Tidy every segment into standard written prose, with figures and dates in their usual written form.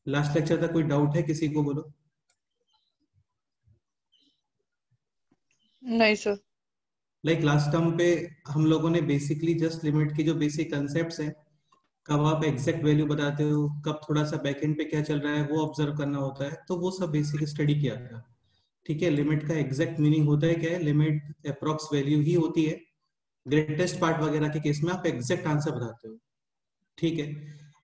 Last lecture तक कोई doubt है किसी को? बोलो। नहीं सर। लाइक लास्ट टर्म पे हम लोगों ने बेसिकली जस्ट लिमिट की जो बेसिक कंसेप्ट्स हैं, कब आप एग्जैक्ट वैल्यू बताते हो, कब थोड़ा सा बैकएंड पे क्या चल रहा है वो ऑब्जर्व करना होता है, तो वो सब बेसिक स्टडी किया था। ठीक है, लिमिट का एग्जैक्ट मीनिंग होता है क्या है? लिमिट अप्रोक्स वैल्यू ही होती है। ग्रेटेस्ट पार्ट वगैरह के केस में आप एग्जैक्ट आंसर बताते हो। ठीक है,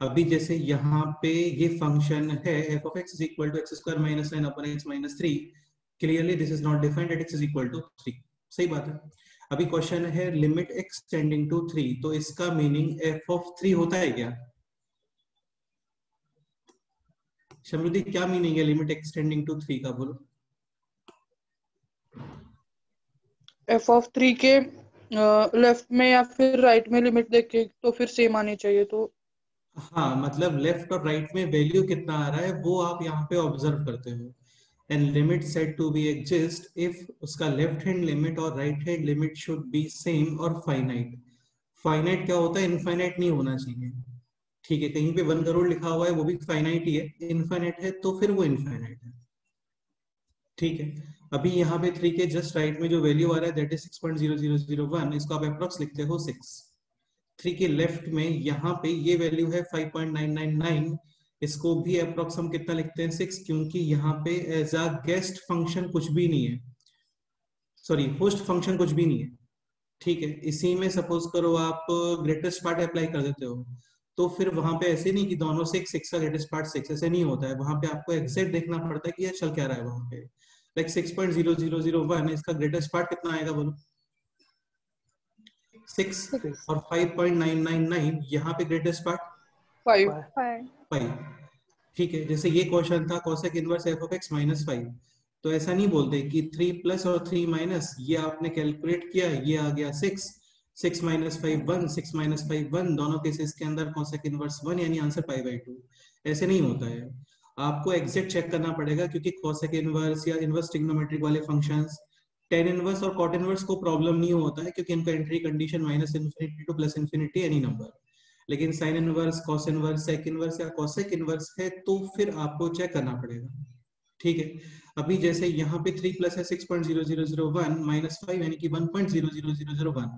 अभी जैसे यहाँ पे ये फंक्शन है f of x is equal to x square minus nine upon x minus three, clearly this is not defined at x is equal to three. सही बात है। अभी क्वेश्चन है limit x tending to three, तो इसका meaning F of three होता है क्या? समृद्धि क्या मीनिंग है limit x tending to three का? बोलो। एफ ऑफ थ्री के लेफ्ट में या फिर राइट में लिमिट देखे तो फिर सेम आनी चाहिए, तो हाँ, मतलब लेफ्ट और राइट में वैल्यू कितना आ रहा है वो आप यहाँ पे ऑब्जर्व करते हो। And limit said to be exist if उसका लेफ्ट हैंड लिमिट और right hand limit should be same और फाइनाइट। फाइनाइट क्या होता है? इनफाइनाइट नहीं होना चाहिए। ठीक है, कहीं पे 1 करोड़ लिखा हुआ है वो भी फाइनाइट ही है, इनफाइनाइट है तो फिर वो इनफाइनाइट है। ठीक है, अभी यहाँ पे थ्री के जस्ट राइट में जो वैल्यू आ रहा है दैट इज 6.0001, इसको आप अप्रोक्स लिखते हो 6। थ्री के लेफ्ट में यहाँ पे ये वैल्यू है 5.999, इसको भी अप्रोक्स हम कितना लिखते हैं? 6, क्योंकि यहाँ पे एज अ गेस्ट फंक्शन कुछ भी नहीं है, सॉरी होस्ट फंक्शन कुछ भी नहीं है। ठीक है, इसी में सपोज करो आप ग्रेटेस्ट पार्ट अप्लाई कर देते हो, तो फिर वहां पे ऐसे नहीं कि दोनों सिक्स, सिक्स का ग्रेटेस्ट पार्ट सिक्स, ऐसे नहीं होता है। वहां पे आपको एग्जैक्ट देखना पड़ता है कि ये चल क्या रहा है वहां पे। लाइक 6.0001, इसका ग्रेटेस्ट पार्ट कितना आएगा? बोलो। 6। 6 और 5.999 यहाँ पे ग्रेटेस्ट पार्ट 5। 5। ठीक है, जैसे ये क्वेश्चन था cosec inverse f of x minus five, तो ऐसा नहीं बोलते कि 3 प्लस और 3 माइनस, ये आपने कैलकुलेट किया, ये आ गया 6, 6 माइनस 5 1, 6 माइनस 5 1, दोनों केसेस के अंदर cosec इनवर्स 1 यानी आंसर पाई बाई 2। ऐसे नहीं होता है, आपको एग्जैक्ट चेक करना पड़ेगा, क्योंकि cosec इनवर्स या इनवर्स ट्रिग्नोमेट्रिक वाले फंक्शंस, टेन इनवर्स और कॉट इनवर्स को प्रॉब्लम नहीं होता है, क्योंकि इनका entry condition minus infinity to plus infinity any number. लेकिन sine inverse, cos inverse, sec inverse या कॉसेक इनवर्स है तो फिर आपको चेक करना पड़ेगा। ठीक है, अभी जैसे यहाँ पे 3 प्लस है 6.0001 माइनस 5 यानी कि 1.00001।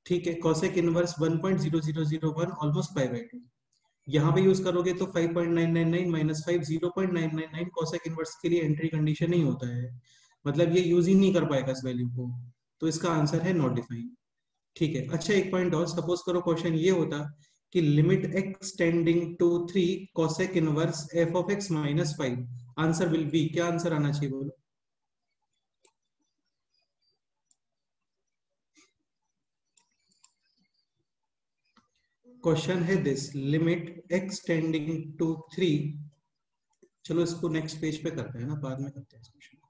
ठीक है, cosec inverse 1.0001 almost pi by 2, यहाँ पे यूज करोगे तो 5.999 माइनस 5 0.999 कॉसेक इनवर्स के लिए एंट्री कंडीशन नहीं होता है, मतलब ये यूज ही नहीं कर पाएगा इस वैल्यू को, तो इसका आंसर है नॉट डिफाइंड। ठीक है, अच्छा एक पॉइंट और, सपोज करो क्वेश्चन ये होता कि limit x tending to three cosec inverse f of x minus five, answer will be, क्या आंसर आना चाहिए? बोलो। क्वेश्चन है this, limit x tending to three, चलो इसको नेक्स्ट पेज पे करते हैं ना, बाद में करते हैं इस क्वेश्चन को।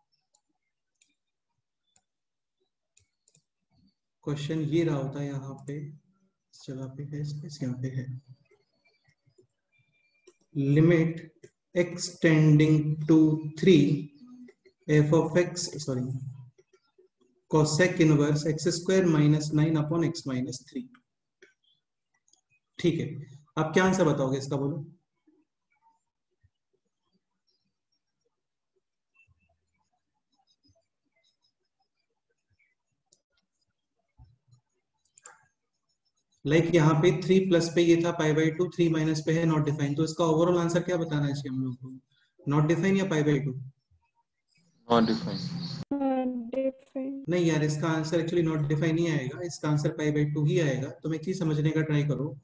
क्वेश्चन ये रहा होता है यहाँ पे, इस जगह पे है, स्पेस यहाँ पे है, limit x tending to three f of x, sorry cosec inverse x square minus 9 upon x minus three. ठीक है, आप क्या आंसर बताओगे इसका? बोलो। लाइक यहाँ पे 3 प्लस पे ये था पाई बाई 2, 3 माइनस पे है नॉट डिफाइन, तो इसका ओवरऑल आंसर क्या बताना चाहिए हम लोग को? नॉट डिफाइन या पाई बाई 2? Not define. नहीं यार, इसका आंसर एक्चुअली नॉट डिफाइन नहीं आएगा, इसका आंसर पाई बाई 2 ही आएगा। तो मैं एक चीज समझने का ट्राई करो,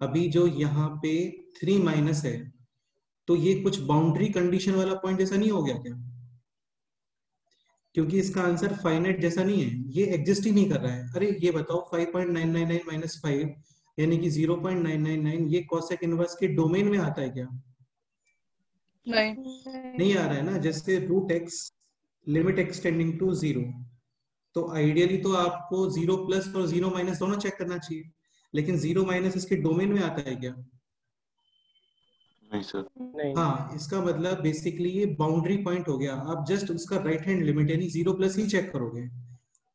अभी जो यहाँ पे 3 माइनस है, तो ये कुछ बाउंड्री कंडीशन वाला पॉइंट जैसा नहीं हो गया क्या? क्योंकि इसका आंसर फाइनाइट जैसा नहीं है, ये एग्जिस्ट ही नहीं कर रहा है। अरे ये बताओ 5.999 माइनस 5 यानी कि 0.999, ये कॉसेक इनवर्स के डोमेन में आता है क्या? नहीं। नहीं आ रहा है ना। जैसे root x limit x tending to zero, तो आइडियली तो आपको जीरो प्लस और जीरो माइनस दोनों चेक करना चाहिए, लेकिन जीरो माइनस इसके डोमेन में आता है क्या? नहीं सर। नहीं। हाँ, इसका मतलब बेसिकली ये बाउंड्री पॉइंट हो गया, आप जस्ट उसका राइट हैंड लिमिट यानी जीरो प्लस ही चेक करोगे,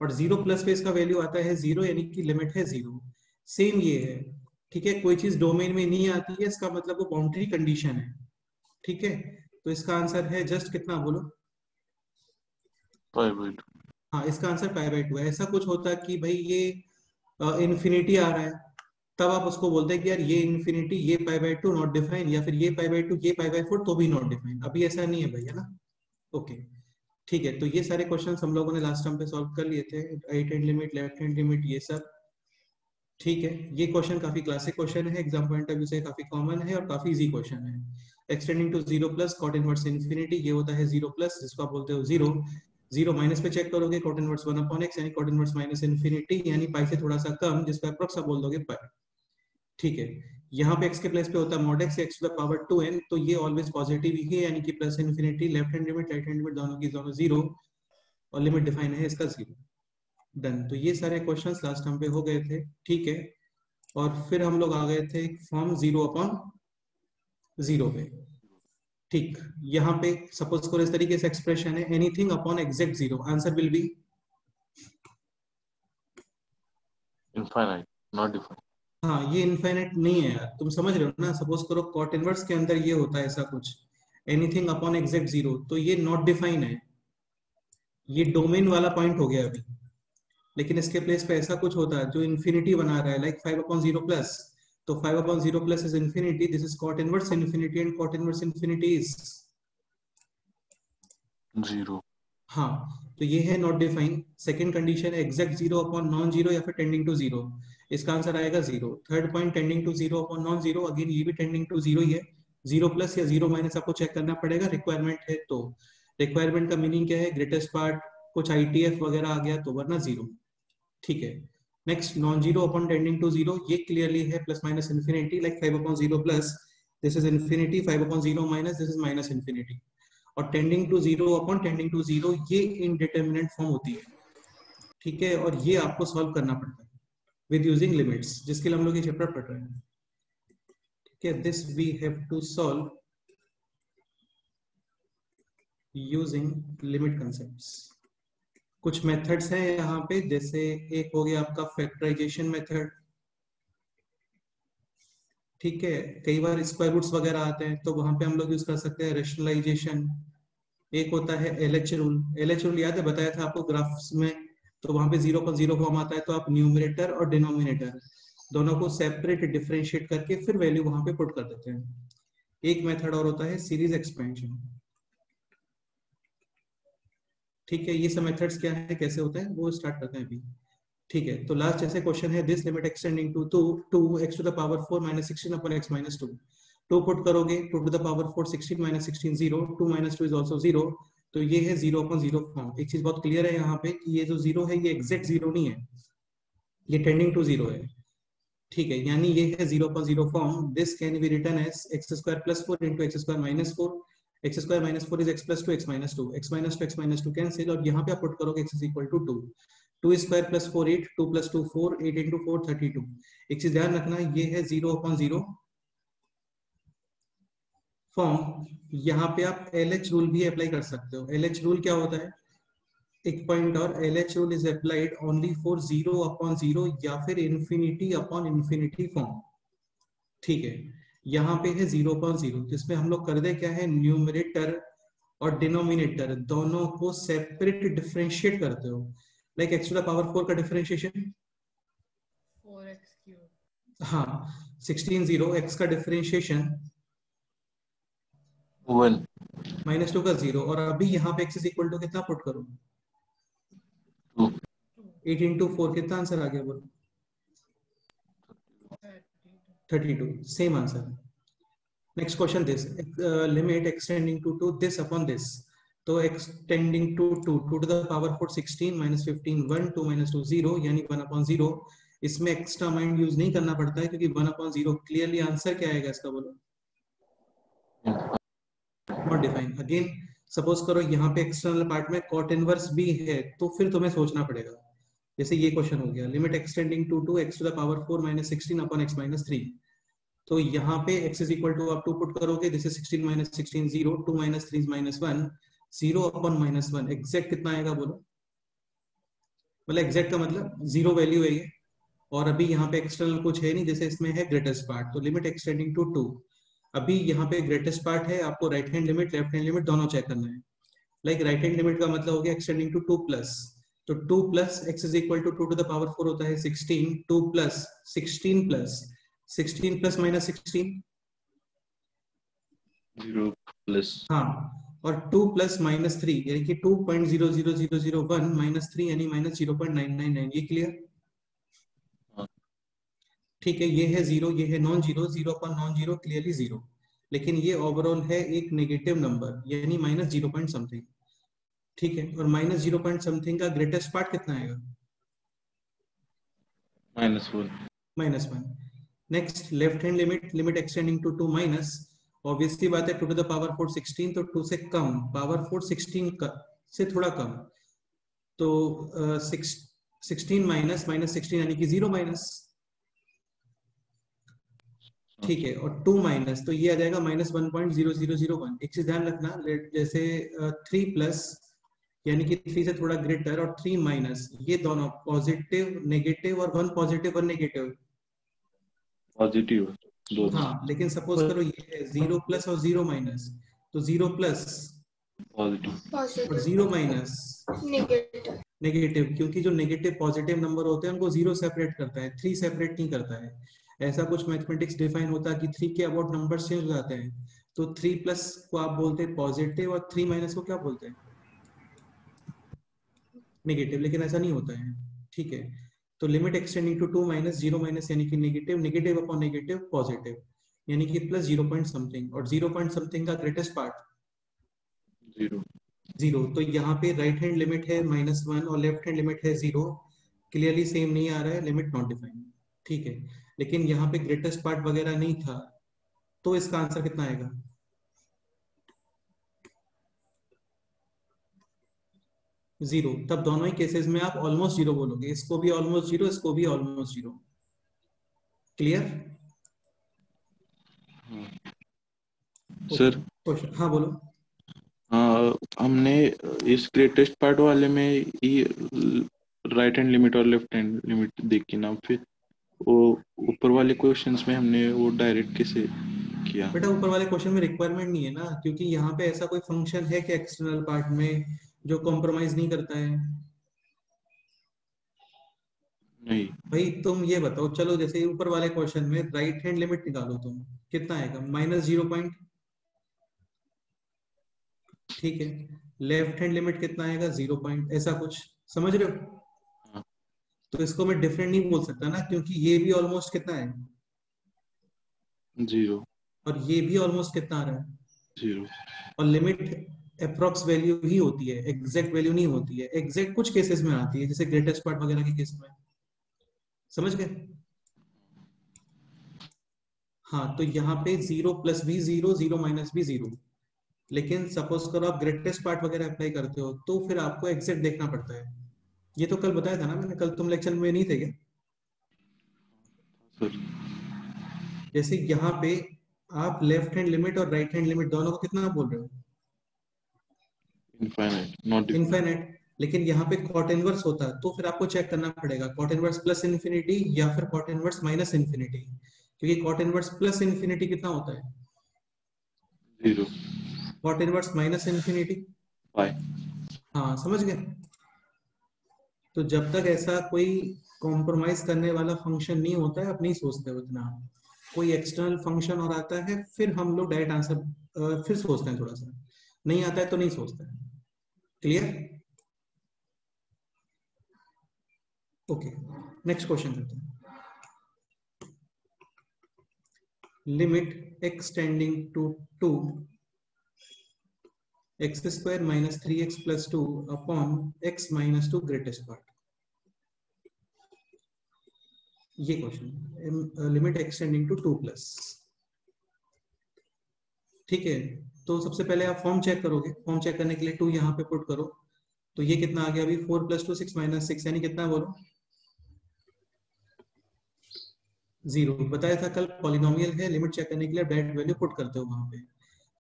और जीरो प्लस पे इसका वैल्यू आता है जीरो, यानी कि लिमिट है जीरो। सेम ये है। ठीक है, कोई चीज डोमेन में नहीं आती है, इसका मतलब वो बाउंड्री कंडीशन है। ठीक है, तो इसका आंसर है जस्ट कितना बोलो? 5/2। हाँ, इसका आंसर π/2 है। ऐसा कुछ होता है कि भाई ये इन्फिनिटी आ रहा है, तब आप उसको बोलते हैं कि यार ये इन्फिनिटी, ये π/2 नॉट डिफाइन, या फिर ये π/2 ये π/4 तो भी नॉट डिफाइन। अभी ऐसा नहीं है भाई, है ना? ओके, ठीक है। तो ये सारे क्वेश्चंस हम लोगों ने लास्ट टाइम पे सॉल्व कर लिए थे, right hand limit, left hand limit, ये सब। ठीक है, ये क्वेश्चन काफी क्लासिक क्वेश्चन है, एग्जाम पॉइंट ऑफ व्यू से काफी कॉमन है और काफी इजी क्वेश्चन है। X tending to 0 plus cot inverse infinity, ये होता है 0 प्लस, जिसको आप बोलते हो 0। 0 माइनस पे चेक करोगे, कॉट इनवर्स 1/x, यानी कॉट इनवर्स माइनस इन्फिनिटी, यानी पाई से थोड़ा सा कम, जिसको अप्रोक्स आप बोल दोगे पाई। ठीक है, यहाँ पे x के प्लेस पे होता है mod x to the power 2n, तो ये ऑलवेज पॉजिटिव ही है, यानी कि plus infinity, left hand limit right hand limit दोनों की दोनों 0, और लिमिट डिफाइन है इसका 0। डन। तो ये सारे क्वेश्चंस लास्ट टाइम पे हो गए थे। ठीक है, और फिर हम लोग आ गए थे फॉर्म 0/0 पे। ठीक, यहाँ पे सपोज करो इस तरीके से एक्सप्रेशन है, anything upon exact 0, answer will B infinite, not defined. हाँ, ये इनफाइनाइट नहीं है यार, तुम समझ रहे हो ना? सपोज करो कॉट इनवर्स के अंदर ये होता है ऐसा कुछ, एनीथिंग अपॉन एग्जैक्ट 0, तो ये नॉट डिफाइन है, ये डोमेन वाला पॉइंट हो गया अभी। लेकिन इसके प्लेस पे ऐसा कुछ होता है जो इन्फिनिटी बना रहा है, लाइक 5/0 प्लस, तो 5/0 plus is infinity, this is cot inverse infinity, and cot inverse infinity is 0। हाँ, तो ये है नॉट डिफाइन। सेकंड कंडीशन है एग्जैक्ट 0 अपॉन नॉन 0 या फिर टेंडिंग टू 0, इसका आंसर आएगा 0। Third point tending to 0 upon non 0, again ये भी टेंडिंग टू 0 ही है। 0 प्लस या 0 माइनस आपको चेक करना पड़ेगा, रिक्वायरमेंट है तो। रिक्वायरमेंट का मीनिंग क्या है? ग्रेटेस्ट पार्ट, कुछ ITF वगैरह आ गया तो, वरना 0। ठीक है, next non 0 upon tending to 0, ये क्लियरली है plus minus infinity, like 5/0 plus, this is infinity, 5/0 minus, this is minus infinity. और tending to 0 upon tending to 0, ये इनडिटरमिनेट फॉर्म होती है। ठीक है, और ये आपको सॉल्व करना पड़ता है विद यूजिंग लिमिट्स, जिसके लिए हम लोग ये चैप्टर पढ़ रहे हैं। ठीक है, this we have to solve using limit concepts. कुछ मेथड्स हैं यहाँ पे, जैसे एक हो गया आपका फैक्टराइजेशन मेथड। ठीक है, कई बार स्क्वायर रूट्स वगैरह आते हैं तो वहां पे हम लोग यूज कर सकते हैं रेशनलाइजेशन। एक होता है LH रूल। LH रूल याद है, बताया था आपको ग्राफ्स में, तो वहां पे 0/0 फॉर्म आता है, तो आप न्यूमरेटर और डिनोमिनेटर दोनों को सेपरेट डिफरेंशिएट करके फिर वैल्यू वहां पे पुट कर देते हैं। एक मेथड और होता है सीरीज एक्सपेंशन। ठीक है, ये सब मेथड्स क्या है, कैसे होता है, वो स्टार्ट करते हैं अभी। ठीक है, तो लास्ट ऐसे क्वेश्चन है, this limit x tending to 2x to the power 4 minus 16 upon x minus 2। 2 put करोगे, 2 to the power 4 16 minus 16 0, 2 minus 2 is also 0, तो ये है 0/0 फॉर्म। एक चीज बहुत क्लियर है यहाँ पे कि ये जो 0 है ये एग्जैक्ट 0 नहीं है, ये टेंडिंग टू 0 है। ठीक है, यानी ये है 0/0 form. This can be written as x² + 4 into x² - 4, x² - 4 is x + 2 x - 2, x - 2 cancel, और यहाँ पे आप पुट करोगे x = 2। 2² + 4 8, 2 + 2 4, 8 × 4 32। एक चीज ध्यान रखना, ये है 0/0 फॉर्म। यहाँ पे आप LH रूल भी अप्लाई कर सकते हो। LH रूल क्या होता है, एक पॉइंट और, LH rule is applied only for 0/0 या फिर इन्फिनिटी फॉर्म। ठीक है, यहाँ पे है 0/0, जिसमें हम लोग कर दे क्या है, न्यूमरेटर और डिनोमिनेटर दोनों को सेपरेट डिफरेंशिएट करते हो। Like x to the power 4 का डिफरेंशिएशन 4x3। हाँ, 16 0, x का डिफरेंशिएशन 1 -2 का 0, और अभी यहाँ पे x = कितना पुट करो, 2 8 × 4, कितना आंसर आ गया बोलो, 32, same answer. Next question, this limit x tending to this upon this, तो x tending to 2 to the power 4 16 - 15 1, 2 - 2 0, यानी 1/0। इसमें एक्स्ट्रा माइंड यूज नहीं करना पड़ता है, क्योंकि 1/0 क्लियरली आंसर क्या आएगा इसका बोलो, नॉट डिफाइन। अगेन सपोज करो यहाँ पे एक्सटर्नल पार्ट में कॉट इनवर्स भी है, तो फिर तुम्हें सोचना पड़ेगा। जैसे ये क्वेश्चन हो गया, limit x tending to x to the power 4 - 16 upon x - 3, तो यहाँ पे x = आप 2 पुट करोगे, दिस इज 16 - 16 0, 2 - 3 - 1, 0/-1, एग्जैक्ट कितना आएगा बोलो, मतलब एग्जैक्ट का मतलब 0 वैल्यू है ये, और अभी यहाँ पे एक्सटर्नल कुछ है नहीं, जैसे इसमें है ग्रेटेस्ट पार्ट, तो लिमिट एक्सटेंडिंग टू 2 अभी यहाँ पे ग्रेटेस्ट पार्ट है, आपको right hand limit left hand limit दोनों चेक करना है। लाइक राइट हैंड लिमिट का मतलब हो गया एक्सटेंडिंग टू 2 प्लस, तो 2 plus x is equal to 2 to the power 4 होता है 16, 2 plus 16 plus 16 plus minus 16 0 plus, हाँ, और 2 प्लस माइनस 3 यानी कि 2.00001 माइनस 3 यानी माइनस 0.999, ये क्लियर? हाँ। ठीक है, ये है जीरो, ये है non zero, zero upon non zero clearly zero, लेकिन ये ओवरऑल है एक नेगेटिव नंबर यानी माइनस 0 पॉइंट समथिंग। ठीक है, और माइनस 0 पॉइंट समथिंग का ग्रेटेस्ट पार्ट कितना आएगा? -1, -1। Next left hand limit, limit x tending to 2 minus, obviously बात है 2 टू द पावर 4 16, तो 2 से कम, पावर 4 16 से थोड़ा कम, तो 16 माइनस माइनस 16 यानी कि 0 माइनस। ठीक है, और 2 माइनस, तो ये आ जाएगा -1.0001। एक चीज ध्यान रखना, जैसे 3 प्लस यानी कि 3 से थोड़ा ग्रेटर और 3 माइनस, ये दोनों पॉजिटिव नेगेटिव और 1 पॉजिटिव 1 नेगेटिव। पॉजिटिव दोनों। हाँ, लेकिन सपोज करो ये है 0 प्लस और 0 माइनस, तो 0 प्लस पॉजिटिव और 0 माइनस नेगेटिव, क्योंकि जो नेगेटिव पॉजिटिव नंबर होते हैं उनको 0 सेपरेट करता है, 3 सेपरेट नहीं करता है। ऐसा कुछ मैथमेटिक्स डिफाइन होता है कि 3 के अबाउट नंबर चेंज हो जाते हैं, तो 3 प्लस को आप बोलते हैं पॉजिटिव और 3 माइनस को क्या बोलते हैं? नेगेटिव, लेकिन ऐसा नहीं होता है। ठीक है, तो limit x tending to 2 minus 0 minus यानी कि negative, negative upon negative positive यानी कि प्लस 0 पॉइंट समथिंग, और 0 पॉइंट समथिंग का ग्रेटेस्ट पार्ट 0। 0। तो यहाँ पे राइट हैंड लिमिट है -1 और लेफ्ट हैंड लिमिट है 0, क्लियरली सेम नहीं आ रहा है, लिमिट नॉट डिफाइंड। ठीक है, लेकिन यहाँ पे ग्रेटेस्ट पार्ट वगैरह नहीं था, तो इसका आंसर कितना आएगा? जीरो। तब दोनों ही केसेस में आप ऑलमोस्ट जीरो बोलोगे, इसको भी ऑलमोस्ट जीरो, इसको भी almost zero. Clear? Sir question, हाँ बोलो। हमने इस ग्रेटेस्ट पार्ट वाले में ही राइट हैंड लिमिट और लेफ्ट हैंड लिमिट देखी ना, फिर वो ऊपर वाले क्वेश्चंस में हमने वो डायरेक्ट कैसे किया? बेटा ऊपर वाले क्वेश्चन में रिक्वायरमेंट नहीं है ना, क्योंकि यहाँ पे ऐसा कोई फंक्शन है कि एक्सटर्नल पार्ट में जो कॉम्प्रोमाइज नहीं करता है। नहीं। भाई तुम ये बताओ, चलो जैसे ऊपर वाले क्वेश्चन में राइट हैंड लिमिट निकालो तुम, कितना आएगा? -0 पॉइंट। ठीक है, लेफ्ट हैंड लिमिट कितना आएगा? 0 पॉइंट, ऐसा कुछ समझ रहे हो? हाँ। तो इसको मैं डिफरेंट नहीं बोल सकता ना, क्योंकि ये भी ऑलमोस्ट कितना है 0 और ये भी ऑलमोस्ट कितना आ रहा है 0। और लिमिट अप्रॉक्स वैल्यू ही होती है, एग्जैक्ट वैल्यू नहीं होती है। एग्जैक्ट कुछ केसेस में आती है, जैसे ग्रेटेस्ट पार्ट वगैरह के केस में, समझ गए? हाँ, तो यहाँ पे 0 प्लस भी 0, 0 माइनस भी 0, लेकिन सपोज करो आप ग्रेटेस्ट पार्ट वगैरह अप्लाई करते हो तो फिर आपको एग्जैक्ट देखना पड़ता है। ये तो कल बताया था ना मैंने, कल तुम लेक्चर में नहीं थे क्या? सर जैसे यहाँ पे आप लेफ्ट हैंड लिमिट और राइट हैंड लिमिट दोनों को कितना बोल रहे हो? इनफाइनाइट नॉट इनफाइनाइट, लेकिन यहाँ पे कॉट इनवर्स होता है, तो फिर आपको चेक करना पड़ेगा कॉट इनवर्स प्लस इन्फिनिटी या फिर कॉट इनवर्स माइनस इन्फिनिटी, क्योंकि कॉट इनवर्स प्लस इन्फिनिटी कितना होता है? 0 कॉट इनवर्स माइनस इन्फिनिटी। पाई। हाँ, समझ गए? तो जब तक ऐसा कोई कॉम्प्रोमाइज करने वाला फंक्शन नहीं होता है, आप नहीं सोचते हो इतना। कोई एक्सटर्नल फंक्शन और आता है फिर हम लोग डायरेक्ट आंसर फिर सोचते हैं, थोड़ा सा नहीं आता है तो नहीं सोचते हैं। क्लियर? ओके, नेक्स्ट क्वेश्चन करते हैं। Limit x tending to 2 x square minus 3x plus 2 upon x minus 2 greatest part. ये question, limit x tending to 2 plus. ठीक है, तो सबसे पहले आप फॉर्म चेक करोगे, फॉर्म चेक करने के लिए 2 यहाँ पे पुट करो, तो ये कितना आ गया? अभी 4 प्लस 2 6 माइनस 6 यानी कितना बोलो? 0। बताया था कल पॉलिनोमियल है, लिमिट चेक करने के लिए डायरेक्ट वैल्यू पुट करते हो वहां पे।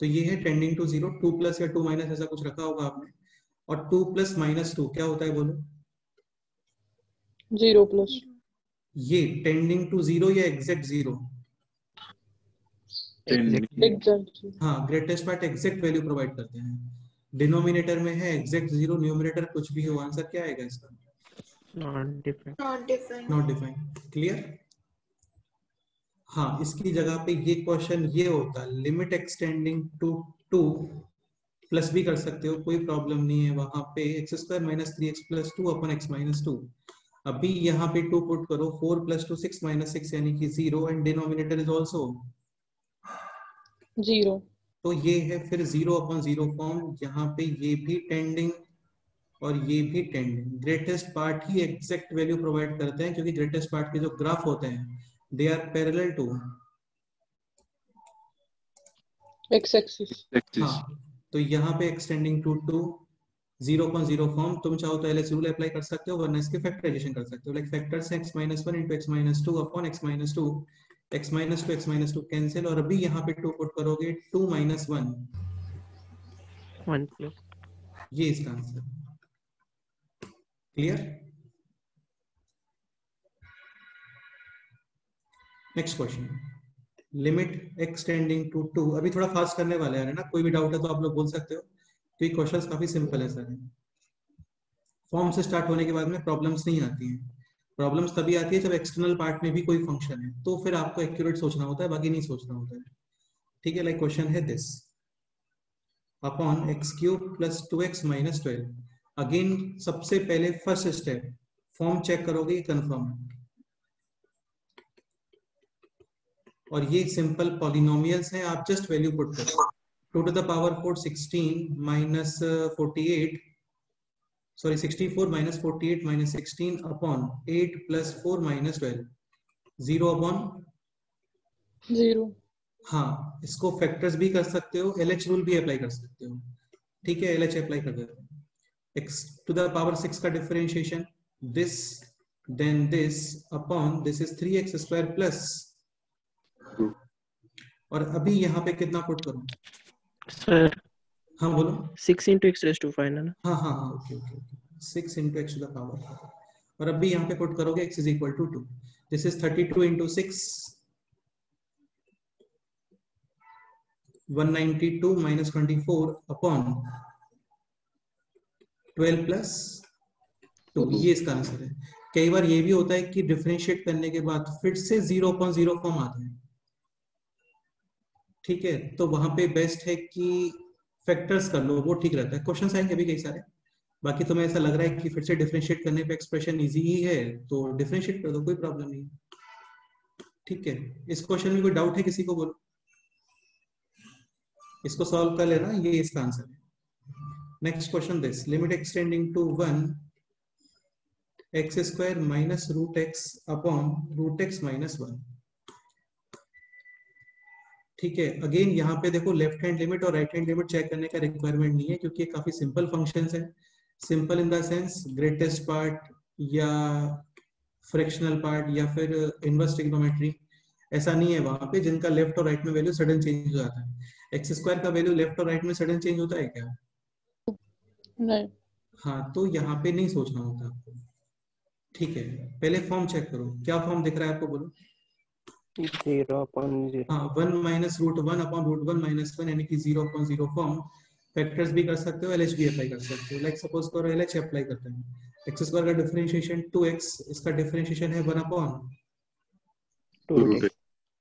तो ये है टेंडिंग टू 0, 2 प्लस या 2 माइनस ऐसा कुछ रखा होगा आपने, और 2 प्लस माइनस 2 क्या होता है बोलो? 0 प्लस। ये टेंडिंग टू 0 या एग्जैक्ट 0? एग्जैक्टली। हाँ, greatest part exact value provide करते हैं। डिनोमिनेटर में है एग्जैक्ट 0, न्यूमरेटर कुछ भी हो, आंसर क्या आएगा इसका? Not defined. Not defined. Clear? हाँ, इसकी जगह पे ये क्वेश्चन ये होता, लिमिट एक्सटेंडिंग टू 2 प्लस भी कर सकते हो, कोई प्रॉब्लम नहीं है। वहां पे x² - 3x + 2 अपॉन x - 2। अभी यहाँ पे 2 पुट करो, 4 + 2 6 - 6 यानी कि 0 एंड डिनोमिनेटर इज आल्सो 0। तो ये है फिर 0/0 फॉर्म। यहाँ पे ये भी टेंडिंग और ये भी टेंडिंग। ग्रेटेस्ट पार्ट ही एग्जैक्ट वैल्यू प्रोवाइड करते हैं, क्योंकि ग्रेटेस्ट पार्ट के जो ग्राफ होते हैं they are parallel to x axis. हाँ, तो यहाँ पे एक्सटेंडिंग टू 2 0/0 फॉर्म। तुम चाहो तो LH रूल अप्लाई कर सकते हो, वरना इसके फैक्टराइजेशन कर सकते हो। Like factors x - 1 × x - 2 upon x - 2, x - 2 x - 2 cancel, और अभी यहाँ पे 2 पुट करोगे, 2 - 1 1 प्लस। ये इसका answer. Clear? Next question, limit x tending to 2। अभी थोड़ा फास्ट करने वाले हैं ना, कोई भी डाउट है तो आप लोग बोल सकते हो, क्योंकि क्वेश्चंस काफी सिंपल है सारे। फॉर्म से स्टार्ट होने के बाद में प्रॉब्लम्स नहीं आती हैं। प्रॉब्लम्स तभी आती है जब एक्सटर्नल पार्ट में भी कोई फंक्शन है, तो फिर आपको एक्यूरेट सोचना होता है, बाकी नहीं सोचना होता है। ठीक है, लाइक क्वेश्चन है this, upon x³ + 2x - 12। Again सबसे पहले फर्स्ट स्टेप, फॉर्म चेक करोगे, कंफर्म। और ये सिंपल पॉलिनोमियल्स हैं, आप जस्ट वैल्यू पुट करो। 2 to the power 4 16 - 48, sorry 64 - 48 - 16 upon 8 + 4 - 12, 0/0। हाँ, इसको फैक्टर्स भी कर सकते हो, LH रूल भी अप्लाई कर सकते हो। ठीक है, LH अप्लाई कर देते हैं। x⁴ का differentiation, this then this upon this is 3x² plus, और अभी यहाँ पे कितना पुट करूं? सर हाँ बोलो। 6 × x⁵ है ना? हाँ हाँ हाँ, ओके ओके ओके, 6 × x⁴, और अभी यहाँ पे पुट करोगे x = 2। दिस इज 32 × 6, 192 - 24 अपॉन 12 + 2, ये इसका आंसर है। कई बार ये भी होता है कि डिफरेंशिएट करने के बाद फिर से 0/0 फॉर्म आता है। ठीक है, तो वहां पे बेस्ट है कि फैक्टर्स कर लो, वो ठीक रहता है। क्वेश्चंस आएंगे अभी कई सारे, बाकी तुम्हें ऐसा लग रहा है कि फिर से डिफरेंशिएट करने पे एक्सप्रेशन इजी ही है, तो डिफरेंशिएट कर दो, कोई प्रॉब्लम नहीं। ठीक है, इस क्वेश्चन में कोई डाउट है किसी को? बोलो, इसको सॉल्व कर लेना, ये इसका आंसर है। Next question this, limit x tending to 1 x² - √x upon √x - 1। ठीक है, अगेन यहाँ पे देखो, लेफ्ट हैंड लिमिट और राइट हैंड लिमिट चेक करने का रिक्वायरमेंट नहीं है, क्योंकि ये काफी सिंपल फंक्शंस है। Simple in the sense greatest part या फ्रैक्शनल पार्ट या फिर इनवर्स ट्रिग्नोमेट्री, ऐसा नहीं है वहां पे जिनका लेफ्ट और राइट में वैल्यू सडन चेंज हो जाता है। x² का वैल्यू लेफ्ट और राइट में सडन चेंज होता है क्या? नहीं। हाँ, तो यहाँ पे नहीं सोचना होता आपको। ठीक है, पहले फॉर्म चेक करो, क्या फॉर्म दिख रहा है आपको? बोलो। 0/0। हाँ, 1 - √1 अपॉन √1 - 1 यानी कि 0/0 फॉर्म। फैक्टर्स भी कर सकते हो, LH भी अप्लाई कर सकते हो। लाइक सपोज करो LH अप्लाई करते हैं, x² का डिफरेंशिएशन 2x, इसका डिफरेंशिएशन है 1/2।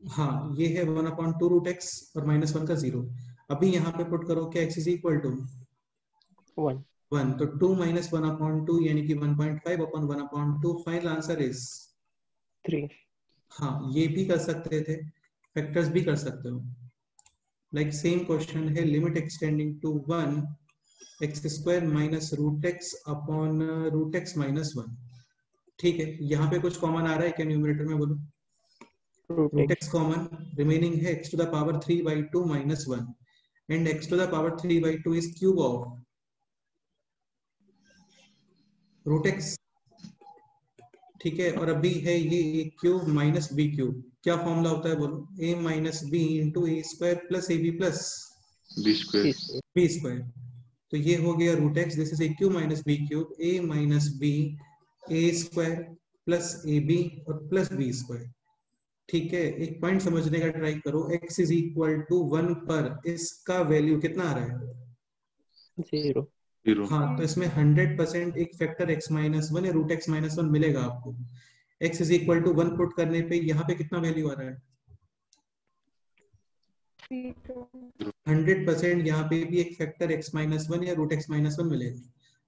हाँ, ये है 1/2√x और -1 का 0। अभी यहाँ पे पुट करो क्या, x = 1, तो 2 - 1/2 यानी कि 1.5 अपॉन 1/2, फाइनल आंसर इज 3। हाँ, ये भी कर सकते थे, फैक्टर्स भी कर सकते हो। लाइक सेम क्वेश्चन है, limit x tending to 1 x² - √x upon √x - 1। ठीक है, यहाँ पे कुछ कॉमन आ रहा है क्या न्यूमरेटर में? बोलो। √x कॉमन, रिमेनिंग है x⁴ 3/2 - 1, and x⁴ 3/2 is cube of √x। ठीक है, और अभी है ये a³ - b³। क्या फॉर्मूला होता है? बोलो। a - b × a² + ab + b²। तो ये हो गया √x, this is a³ - b³, a - b a² + ab और +b²। ठीक है, एक पॉइंट समझने का ट्राई करो, x इज इक्वल टू 1 पर इसका वैल्यू कितना आ रहा है? 0. 0. हाँ, तो इसमें 100% एक फैक्टर x माइनस वन या रूट x माइनस वन मिलेगा आपको। x is equal to 1 put करने पे यहाँ पे कितना वैल्यू आ रहा है? 100% यहाँ पे भी एक फैक्टर x माइनस वन या रूट x माइनस वन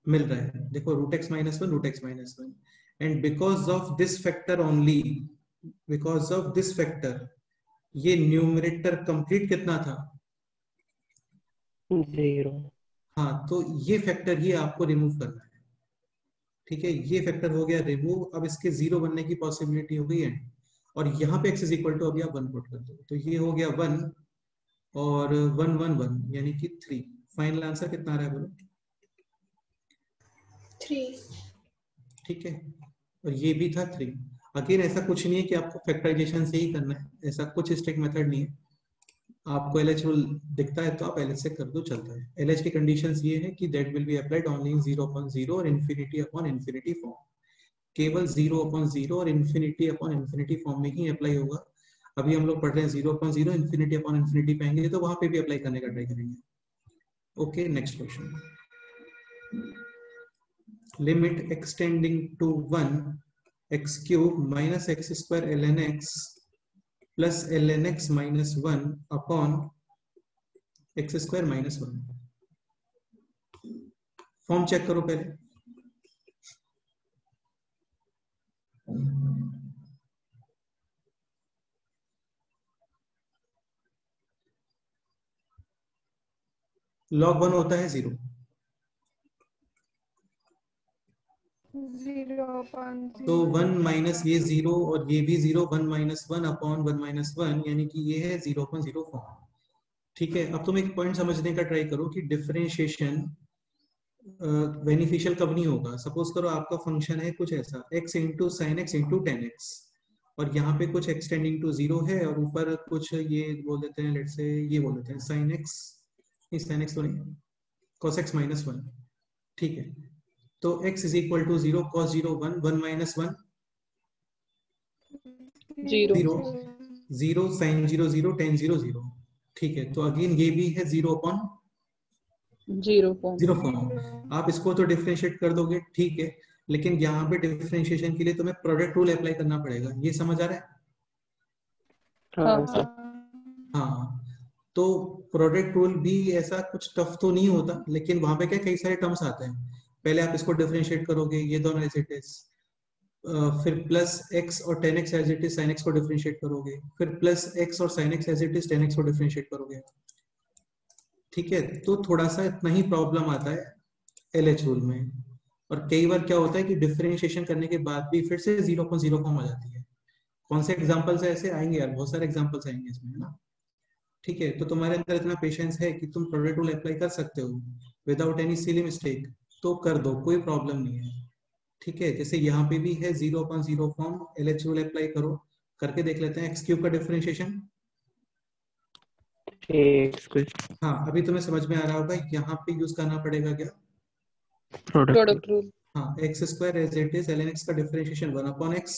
मिल रहा है। देखो root x minus one, root x minus one, and because of this factor only, because of this factor, ये न्यूमरेटर कंप्लीट कितना था? 0. हाँ, तो ये फैक्टर ही आपको रिमूव करना है। ठीक है, ये फैक्टर हो गया रिमूव। अब इसके 0 बनने की पॉसिबिलिटी हो गई है, और यहाँ पे x इज इक्वल टू अभी आप 1 पुट कर दो, तो ये हो गया 1 और 1 1 1 यानी कि 3। फाइनल आंसर कितना आ रहा है बोलो? 3। ठीक है, और ये भी था 3। अगेन ऐसा कुछ नहीं है कि आपको फैक्टराइजेशन से ही करना है, ऐसा कुछ स्ट्रिक्ट मेथड नहीं है। आपको LH रूल दिखता है तो आप LH से कर दो, चलता है। LH की कंडीशंस ये है कि that will be applied only in 0/0 और इन्फिनिटी अपॉन इन्फिनिटी फॉर्म। केवल 0/0 और इन्फिनिटी अपॉन इन्फिनिटी फॉर्म में ही अप्लाई होगा। अभी हम लोग पढ़ रहे हैं 0/0, इन्फिनिटी अपॉन इन्फिनिटी पाएंगे तो वहां पे भी अप्लाई करने का ट्राई करेंगे। Okay, next question. Limit x tending to 1 x cube minus x square ln x plus ln x minus 1 upon x square minus 1। Form check करो पहले। log 1 होता है 0, 0/0 तो 1 माइनस ये 0 और ये भी 0, 1 माइनस 1 अपॉन 1 माइनस 1 यानी कि ये है 0/0 फॉर्म। ठीक है, अब तुम एक पॉइंट समझने का ट्राई करो कि डिफरेंशिएशन बेनिफिशियल कब नहीं होगा। सपोज करो आपका फंक्शन है कुछ ऐसा x into sine x into ten x, और यहाँ पे कुछ एक्सटेंडिंग टू 0 है और ऊपर कुछ ये बोल देते हैं, लेट से ये बोल देते हैं साइन एक्स, नहीं साइन एक्स तो नहीं, cos x माइनस 1। ठीक है, तो x is equal to 0, cos 0 1, 1 माइनस 1 0, 0 साइन 0 0, टेन 0 0। ठीक है, तो अगेन ये भी है 0 अपॉन 0 फॉर्म। 0 फॉर्म। आप इसको तो डिफरेंशिएट कर दोगे, ठीक है, लेकिन यहाँ पे डिफरेंशिएशन के लिए तुम्हें प्रोडक्ट रूल अप्लाई करना पड़ेगा। ये समझ आ रहा है? हाँ सर. हाँ, तो प्रोडक्ट रूल भी ऐसा कुछ टफ तो नहीं होता, लेकिन वहां पे क्या कई सारे टर्म्स आते हैं। पहले आप इसको डिफरेंशिएट करोगे, ये दोनों एज इट इज, फिर प्लस x और tan x as it is sine x को डिफरेंशिएट करोगे, फिर प्लस x और sine x as it is tan x को डिफरेंशिएट करोगे। ठीक है, तो थोड़ा सा इतना ही प्रॉब्लम आता है LH रूल में। और कई बार क्या होता है कि डिफरेंशिएशन करने के बाद भी फिर से 0/0 फॉर्म आ जाती है। कौन से एग्जांपल्स ऐसे आएंगे यार? बहुत सारे एग्जांपल्स आएंगे इसमें, है ना? ठीक है, तो तुम्हारे अंदर इतना पेशेंस है कि तुम प्रोडक्ट रूल अप्लाई कर सकते हो विदाउट एनी सिली मिस्टेक, तो कर दो, कोई प्रॉब्लम नहीं है। ठीक है, जैसे यहाँ पे भी है 0/0 फॉर्म, LH रूल अप्लाई करो, करके देख लेते हैं। x क्यूब का डिफरेंशिएशन, 3x². हाँ अभी तुम्हें समझ में आ रहा होगा, यहाँ पे यूज करना पड़ेगा क्या? Product rule. हाँ, x square as it is ln x का differentiation 1 upon x,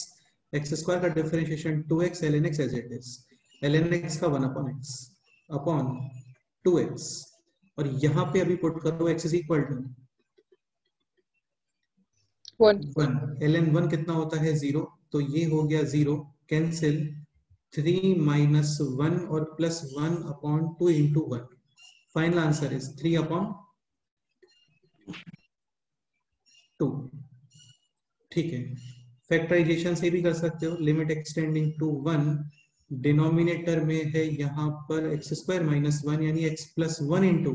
x square का differentiation 2x ln x as it is, ln x का 1 अपॉन x अपॉन 2x, और यहाँ पे अभी पुट करो x is equal to 1, ln 1 कितना होता है 0, तो ये हो गया 0, कैंसिल 3 माइनस 1 और plus 1 upon 2 into 1। Final answer is 3 upon 2। ठीक है, फैक्टराइजेशन से भी कर सकते हो। लिमिट एक्सटेंडिंग टू 1, डिनोमिनेटर में है यहाँ पर एक्स स्क्वायर माइनस 1 यानी x plus 1 into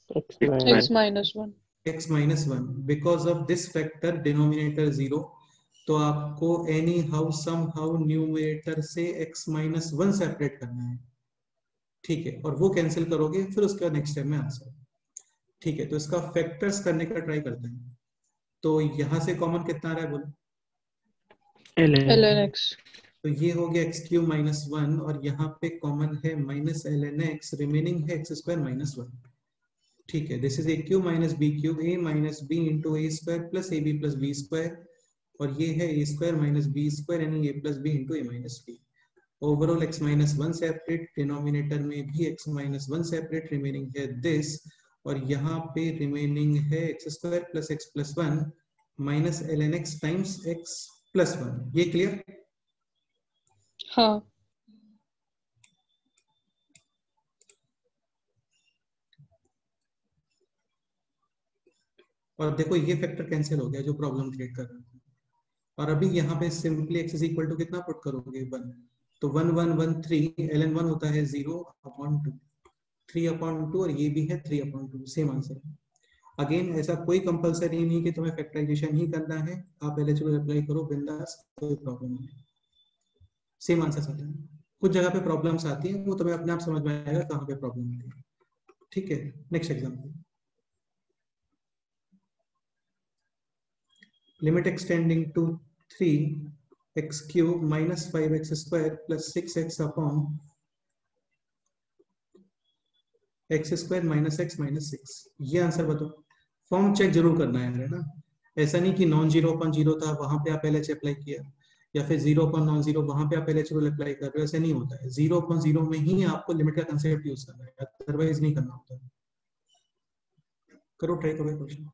x minus 1, x minus 1। Because of this factor denominator 0, तो आपको any how some how numerator से x माइनस 1 सेपरेट करना है। ठीक है, और वो कैंसिल करोगे, फिर उसके बाद नेक्स्ट स्टेप में आंसर। ठीक है, तो इसका फैक्टर्स करने का ट्राई करते हैं। तो यहां से कॉमन कितना आ रहा है बोलो? ln x। तो ये हो गया x क्यूब माइनस 1, और यहाँ पे कॉमन है माइनस ln x, रिमेनिंग है x स्क्वायर माइनस 1। ठीक है, this is a cube minus b cube, a minus b into a square plus ab plus b square, और ये है a square minus b square यानी a plus b into a minus b. Overall x minus one separate, denominator में भी x minus one separate, remaining है this, और यहाँ पे रिमेनिंग है x square plus x plus one minus L N x times x plus one. ये clear? हाँ। और देखो ये फैक्टर कैंसिल हो गया जो प्रॉब्लम क्रिएट कर रहा था। और अभी यहाँ पे simply x is equal to कितना पुट करोगे? 1। तो 1 1 1 3, ln 1 होता है 0/2, 3/2, और ये भी है 3/2, सेम आंसर। अगेन ऐसा कोई कंपलसरी नहीं कि तुम्हें फैक्टराइजेशन ही करना है, आप एलएचओ अप्लाई करो बिंदास, कोई प्रॉब्लम नहीं, सेम आंसर आता है। कुछ जगह पे प्रॉब्लम्स आती हैं, वो तुम्हें अपने आप समझ में आएगा कहाँ पे प्रॉब्लम आती है। ठीक है, next example. Limit x tending to 3x cube minus 5x square plus 6x upon x square minus x minus 6। ये आंसर बताओ। फॉर्म चेक जरूर करना है ना, ऐसा नहीं कि नॉन जीरो अपॉन जीरो था वहां पे आप LH अप्लाई किया, या फिर जीरो अपॉन नॉन जीरो वहां पे आप LH रूल अप्लाई कर रहे हो, ऐसा नहीं होता है। जीरो अपॉन जीरो में ही आपको लिमिट का कंसेप्ट यूज करना है, अदरवाइज नहीं करना होता। करो ट्राई करो question.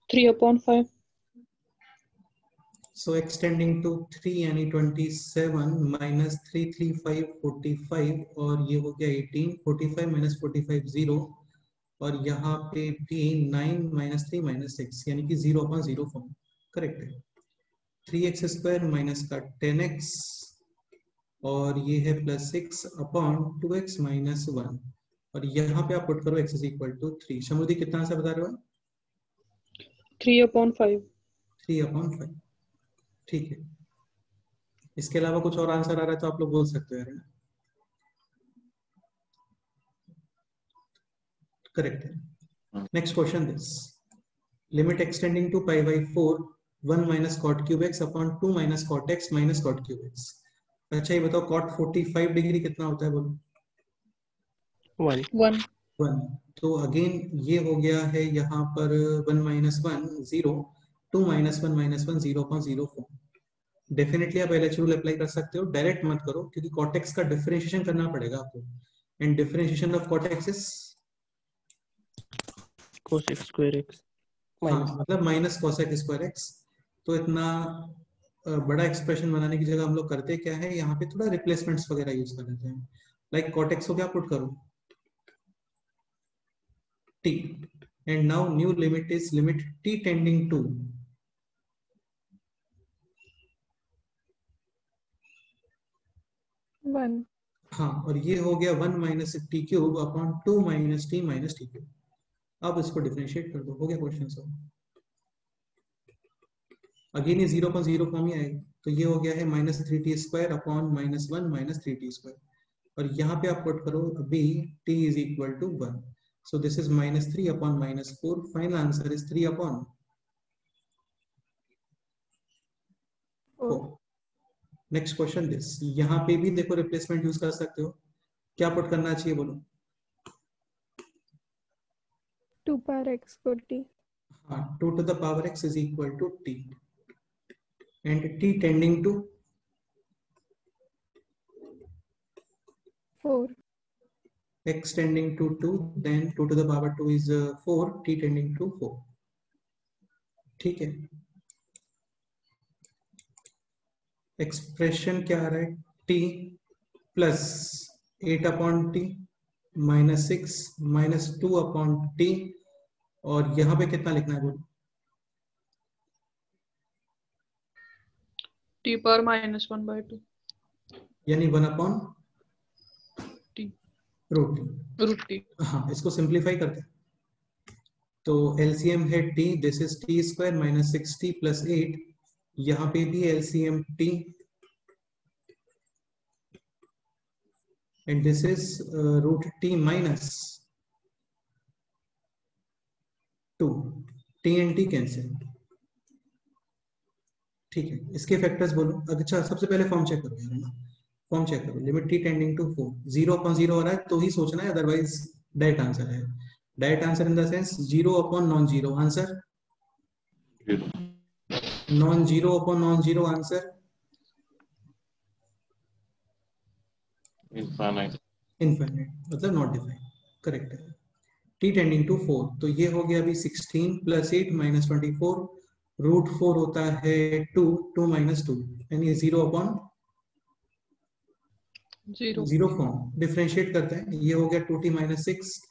Three upon 5। So extending to 3 यानी 27 minus 3 3 5 45, और ये हो गया 18, 45 minus 45 0, और यहाँ पे भी 9 minus 3 minus 6 यानी कि 0/0 फॉर्म। करेक्ट है। 3x स्क्वायर माइनस का 10x, और ये है प्लस 6 अपॉन 2x माइनस 1, और यहाँ पे आप पुट करो x इज इक्वल टू 3। शमुदी कितना आंसर बता रहे हो? 3/5। 3/5। ठीक है, इसके अलावा कुछ और आंसर आ रहा है तो आप लोग बोल सकते हो। करेक्ट है। Next question this, limit x tending to pi by 4 1 minus cot cube x upon 2 minus cot x minus cot cube x. अच्छा ये बताओ कॉट 45 डिग्री कितना होता है? बोलो। 1। तो अगेन ये हो गया है यहाँ पर 1 माइनस 1 0, 2 माइनस 1 माइनस 1 0/04। डेफिनेटली आप LH रूल अप्लाई कर सकते हो, डायरेक्ट मत करो क्योंकि कॉटेक्स का डिफरेंशिएशन करना पड़ेगा आपको, and differentiation of cortex is cos x square x minus मतलब माइनस cosec स्क्वायर x। तो इतना बड़ा एक्सप्रेशन बनाने की जगह हम लोग करते क्या है, यहाँ पे थोड़ा रिप्लेसमेंट्स वगैरह यूज कर लेते हैं। लाइक कॉटेक्स को क्या पुट करो? t, and now new limit is limit t tending to 1। हाँ, और ये हो गया 1 minus T cube upon 2 minus T cube. अब इसको डिफरेंशिएट कर दो, हो गया क्वेश्चन सॉल्व। अगेन ये 0/0 फॉर्म ही आएगा, तो ये हो गया है minus 3t square upon minus 1 minus 3t square, और यहाँ पे आप पुट करो अभी t is equal to 1, so this is minus 3 upon minus 4, final answer is 3/4। Next question this, यहाँ पे भी देखो रिप्लेसमेंट यूज कर सकते हो, क्या पुट करना चाहिए बोलो? 2 power x को t। हाँ, 2 to the power x is equal to t, and t tending to 4। x tending to 2, then 2 to the power 2 is 4, t tending to 4। ठीक है, एक्सप्रेशन क्या आ रहा है? t plus 8/t minus 6 minus 2/t, और यहाँ पे कितना लिखना है बोलो? t पावर -1/2 यानी 1/√t। Root T. हाँ, इसको सिंप्लीफाई करते हैं तो एलसीएम है t, this is t² - 6t + 8, यहाँ पे भी LCM t and this is √t - 2, t and t cancel. ठीक है, इसके फैक्टर्स बोलो। अच्छा, सबसे पहले फॉर्म चेक करो यार, फॉर्म चेक करो। लिमिट t टेंडिंग टू 4, 0/0 हो रहा है तो ही सोचना है, अदरवाइज डायरेक्ट आंसर है। Direct answer in the sense 0/non-0 answer, non-0/non-0 answer, infinite मतलब नॉट डिफाइंड। करेक्ट है। t टेंडिंग टू 4, तो ये हो गया अभी 16 + 8 - 24, √4 होता है 2, 2 - 2 यानी 0/0 फॉर्म। डिफरेंशिएट करते हैं, ये हो गया 2t - 6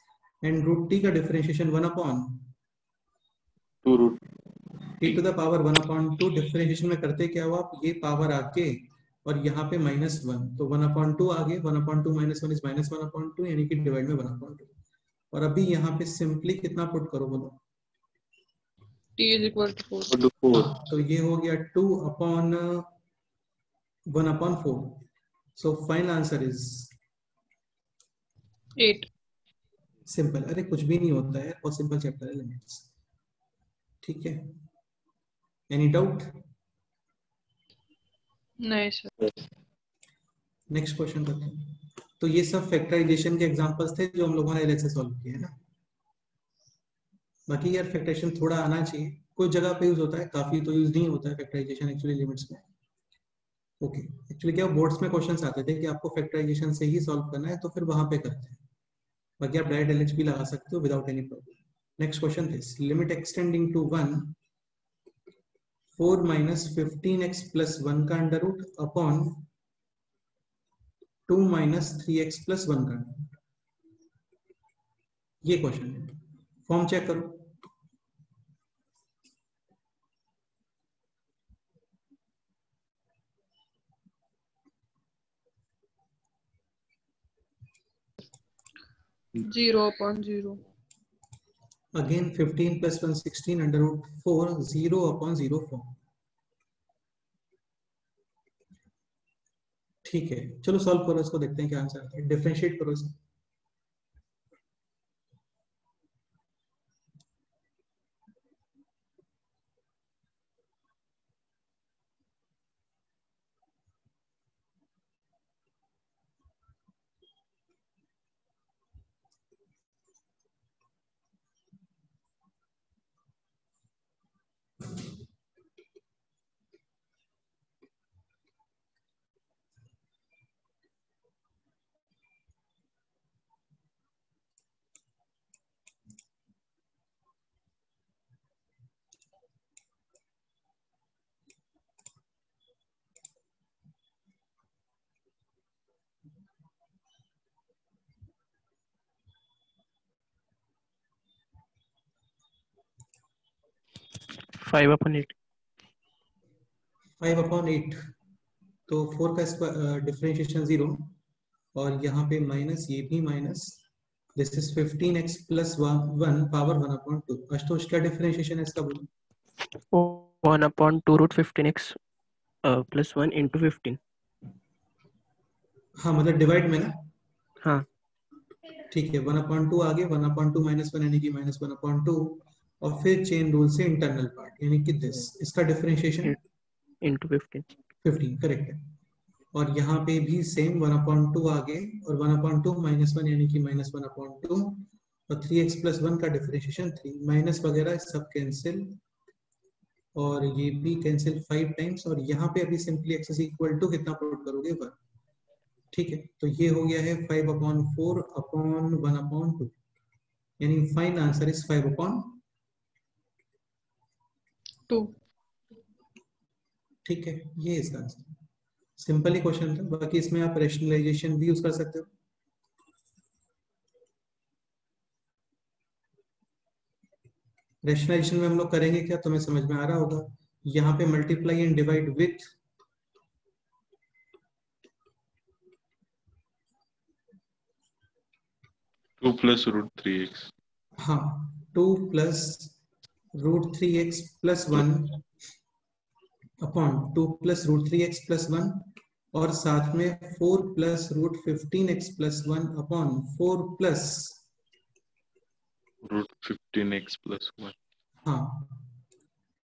एंड √t का डिफरेंशिएशन 1/2 t⁻1/2। डिफरेंशिएशन में करते क्या हुआ, ये पावर आके और यहाँ पे -1, तो 1/2 आगे, 1/2 - 1 इज -1/2 यानी कि डिवाइड में 1/2। और अभी यहाँ पे सिंपली कितना पुट करो बोलो, t = 4। तो ये हो गया 2/1/4। So final answer is 8। Simple. अरे कुछ भी नहीं होता है, और सिंपल चैप्टर है लिमिट्स। ठीक है, एनी डाउट? नहीं सर। नेक्स्ट क्वेश्चन करते हैं। तो ये सब फैक्टराइजेशन के एग्जांपल्स थे जो हम लोगों ने एलएचएस से सॉल्व किए है ना। बाकी यार फैक्टराइजेशन थोड़ा आना चाहिए, कुछ जगह पे यूज होता है, काफी तो यूज नहीं होता है फैक्टराइजेशन एक्चुअली लिमिट्स में। ओके, एक्चुअली क्या बोर्ड्स में क्वेश्चंस आते थे कि आपको फैक्टराइजेशन से ही सॉल्व करना है, तो फिर वहां पे करते हैं। बाकी आप डायरेक्ट एलएच भी लगा सकते हो without any problem. Next question this, limit x tending to 1, 4 - 15x + 1 का अंडर रूट अपॉन 2 - 3x + 1 का अंडर रूट। ये क्वेश्चन है, फॉर्म चेक करो। Zero upon zero. Again 15 + 1 16 under root 4, 0/0 form. ठीक है, चलो सॉल्व करो इसको, देखते हैं क्या आंसर आता है। डिफरेंशिएट करो इसे। Five upon 8। 5/8, तो 4 का डिफरेंशिएशन 0, और यहाँ पे माइनस, ये भी minus. This is 15x + 1 power 1/2। Ashutosh क्या डिफरेंशिएशन है इसका बोलो? 1/2 √15x + 1 × 15। हाँ, मतलब डिवाइड में ना। हाँ, ठीक है, 1/2 आगे, 1/2 - 1 यानी कि -1/2, और फिर चेन रूल से इंटरनल पार्ट यानी कि दिस, इसका डिफरेंशिएशन × 15। 15, करेक्ट है। और यहाँ पे भी सेम 1/2 आगे, और 1/2 - 1 यानी कि -1/2, और 3x + 1 का डिफरेंशिएशन 3, माइनस वगैरह सब कैंसिल, और ये भी कैंसिल 5 टाइम्स, और यहाँ पे अभी सिंपली x = कितना पुट करोगे 1। ठीक है, तो ये हो गया है 5/4 अपॉन 1/2, यानी फाइनल आंसर इज 5/2। ठीक है, ये इसका आंसर। सिंपल ही क्वेश्चन था, बाकी इसमें आप रैशनलाइजेशन भी यूज कर सकते हो। रैशनलाइजेशन में हम लोग करेंगे क्या, तुम्हें समझ में आ रहा होगा। यहाँ पे multiply and divide with 2 + √3x। हाँ 2 plus √3x plus 1 upon 2 plus √3x plus 1 और साथ में 4 plus √15x plus 1 upon 4 plus √15x + 1। हाँ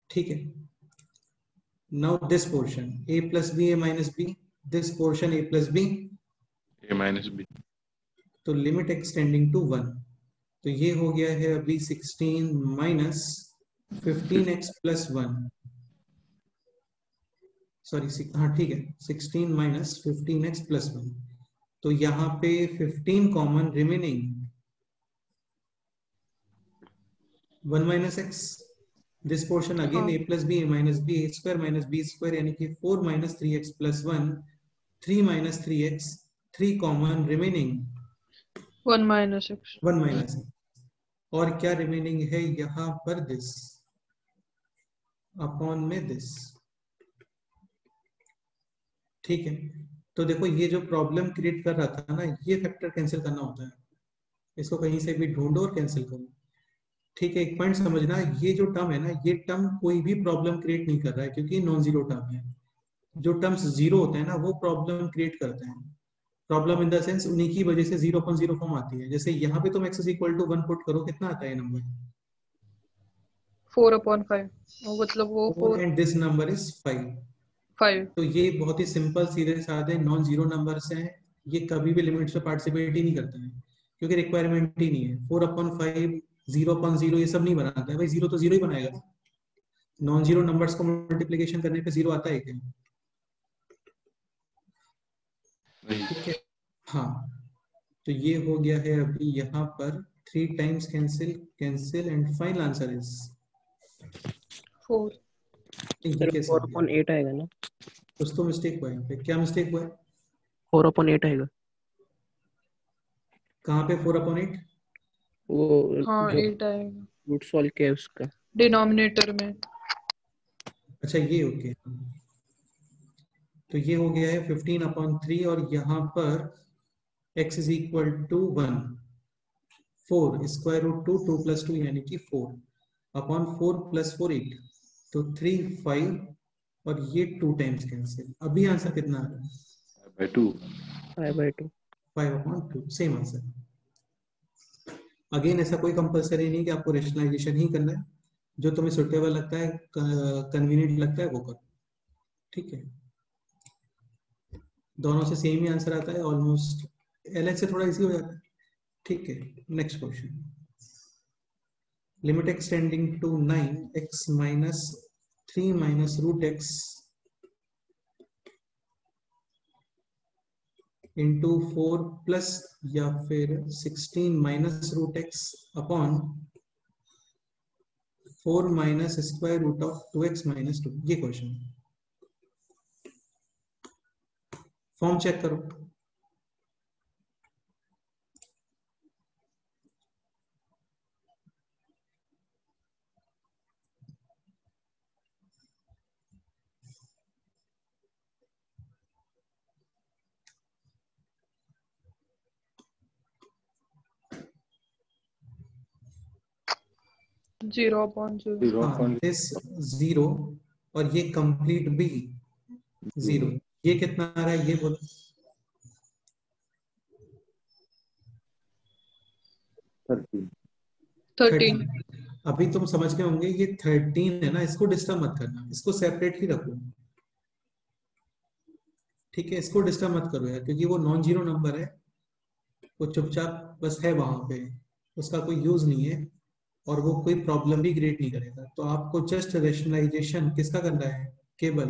ठीक है। Now this portion a plus B a minus B, this portion a plus B, a - b। तो limit x tending to 1, तो ये हो गया है अभी 16 माइनस 15x प्लस 1, सॉरी हाँ ठीक है 16 माइनस 15x प्लस 1, तो यहाँ पे 15 common remaining 1 minus x, this portion again हाँ a plus B a minus B a square minus b square यानी कि 4 minus 3x plus 1, 3 minus 3x, 3 common remaining 1 minus x। 1 minus x, और क्या remaining है यहाँ पर दिस अपॉन में this. ठीक है, तो देखो ये जो प्रॉब्लम क्रिएट कर रहा था ना, ये फैक्टर कैंसिल करना होता है, इसको कहीं से भी ढूंढो और कैंसिल करो। ठीक है, एक पॉइंट समझना, ये जो टर्म है ना, ये टर्म कोई भी प्रॉब्लम क्रिएट नहीं कर रहा है क्योंकि नॉन जीरो टर्म है। जो टर्म्स जीरो होते हैं ना वो प्रॉब्लम क्रिएट करते हैं, प्रॉब्लम इन द सेंस उन्हीं की वजह से 0.0 फॉर्म आती है। जैसे यहाँ पे तुम x = 1 पुट करो, कितना आता है नंबर? 4/5, मतलब वो 4 एंड दिस नंबर इज 5। 5। तो ये बहुत ही सिंपल सीधे साधे नॉन जीरो नंबर्स हैं, ये कभी भी लिमिट्स में पार्टिसिपेट ही नहीं करते हैं क्योंकि रिक्वायरमेंट ही नहीं है। 4/5 0/0 ये सब नहीं बनाता है भाई, जीरो तो जीरो ही बनाएगा ना। नॉन जीरो नंबर्स को मल्टीप्लिकेशन करने पे जीरो आता है क्या? ठीक है, हाँ तो ये हो गया है अभी यहाँ पर 3 times cancel cancel and final answer is 4। ये सर कैसे हो गया? 4/8 आएगा ना? कुछ तो मिस्टेक हुआ है यहाँ पे, क्या मिस्टेक हुआ है? 4/8 आएगा। कहाँ पे 4/8? वो हाँ जो 8 आएगा रूट सॉल्व किया है उसका। डिनोमिनेटर में। अच्छा ये ओके, तो ये हो गया है 15/3 और यहाँ पर x = 1, 4 स्क्वायर रूट 2 2 + 2 यानी कि 4 अपॉन 4 + 4 8, तो 3 5 और ये 2 टाइम्स कैंसिल। अभी आंसर कितना आ रहा है? 5/2। 5/2। 5/2 सेम आंसर। अगेन ऐसा कोई कंपलसरी नहीं कि आपको रेशनलाइजेशन ही करना है, जो तुम्हें सुटेबल लगता है कन्वीनियंट लगता है वो करो। ठीक है, दोनों से सेम ही आंसर आता है ऑलमोस्ट, एलएच से थोड़ा इजी हो जाता है। ठीक है, next question, limit x tending to 9 x minus 3 minus root x into 4 plus या फिर 16 minus root x upon 4 minus square root of 2x minus 2। ये क्वेश्चन, फॉर्म चेक करो। Zero upon zero. हाँ दिस 0 और ये कंप्लीट भी 0, ये कितना आ रहा है ये बोलो? 13। अभी तुम समझ गए होंगे, ये 13 है ना, इसको डिस्टर्ब मत करना, इसको सेपरेट ही रखो। ठीक है, इसको डिस्टर्ब मत करो यार, क्योंकि वो नॉन जीरो नंबर है, वो चुपचाप बस है वहां पे, उसका कोई यूज नहीं है और वो कोई प्रॉब्लम भी क्रिएट नहीं करेगा। तो आपको जस्ट रेशनलाइजेशन किसका करना है? केवल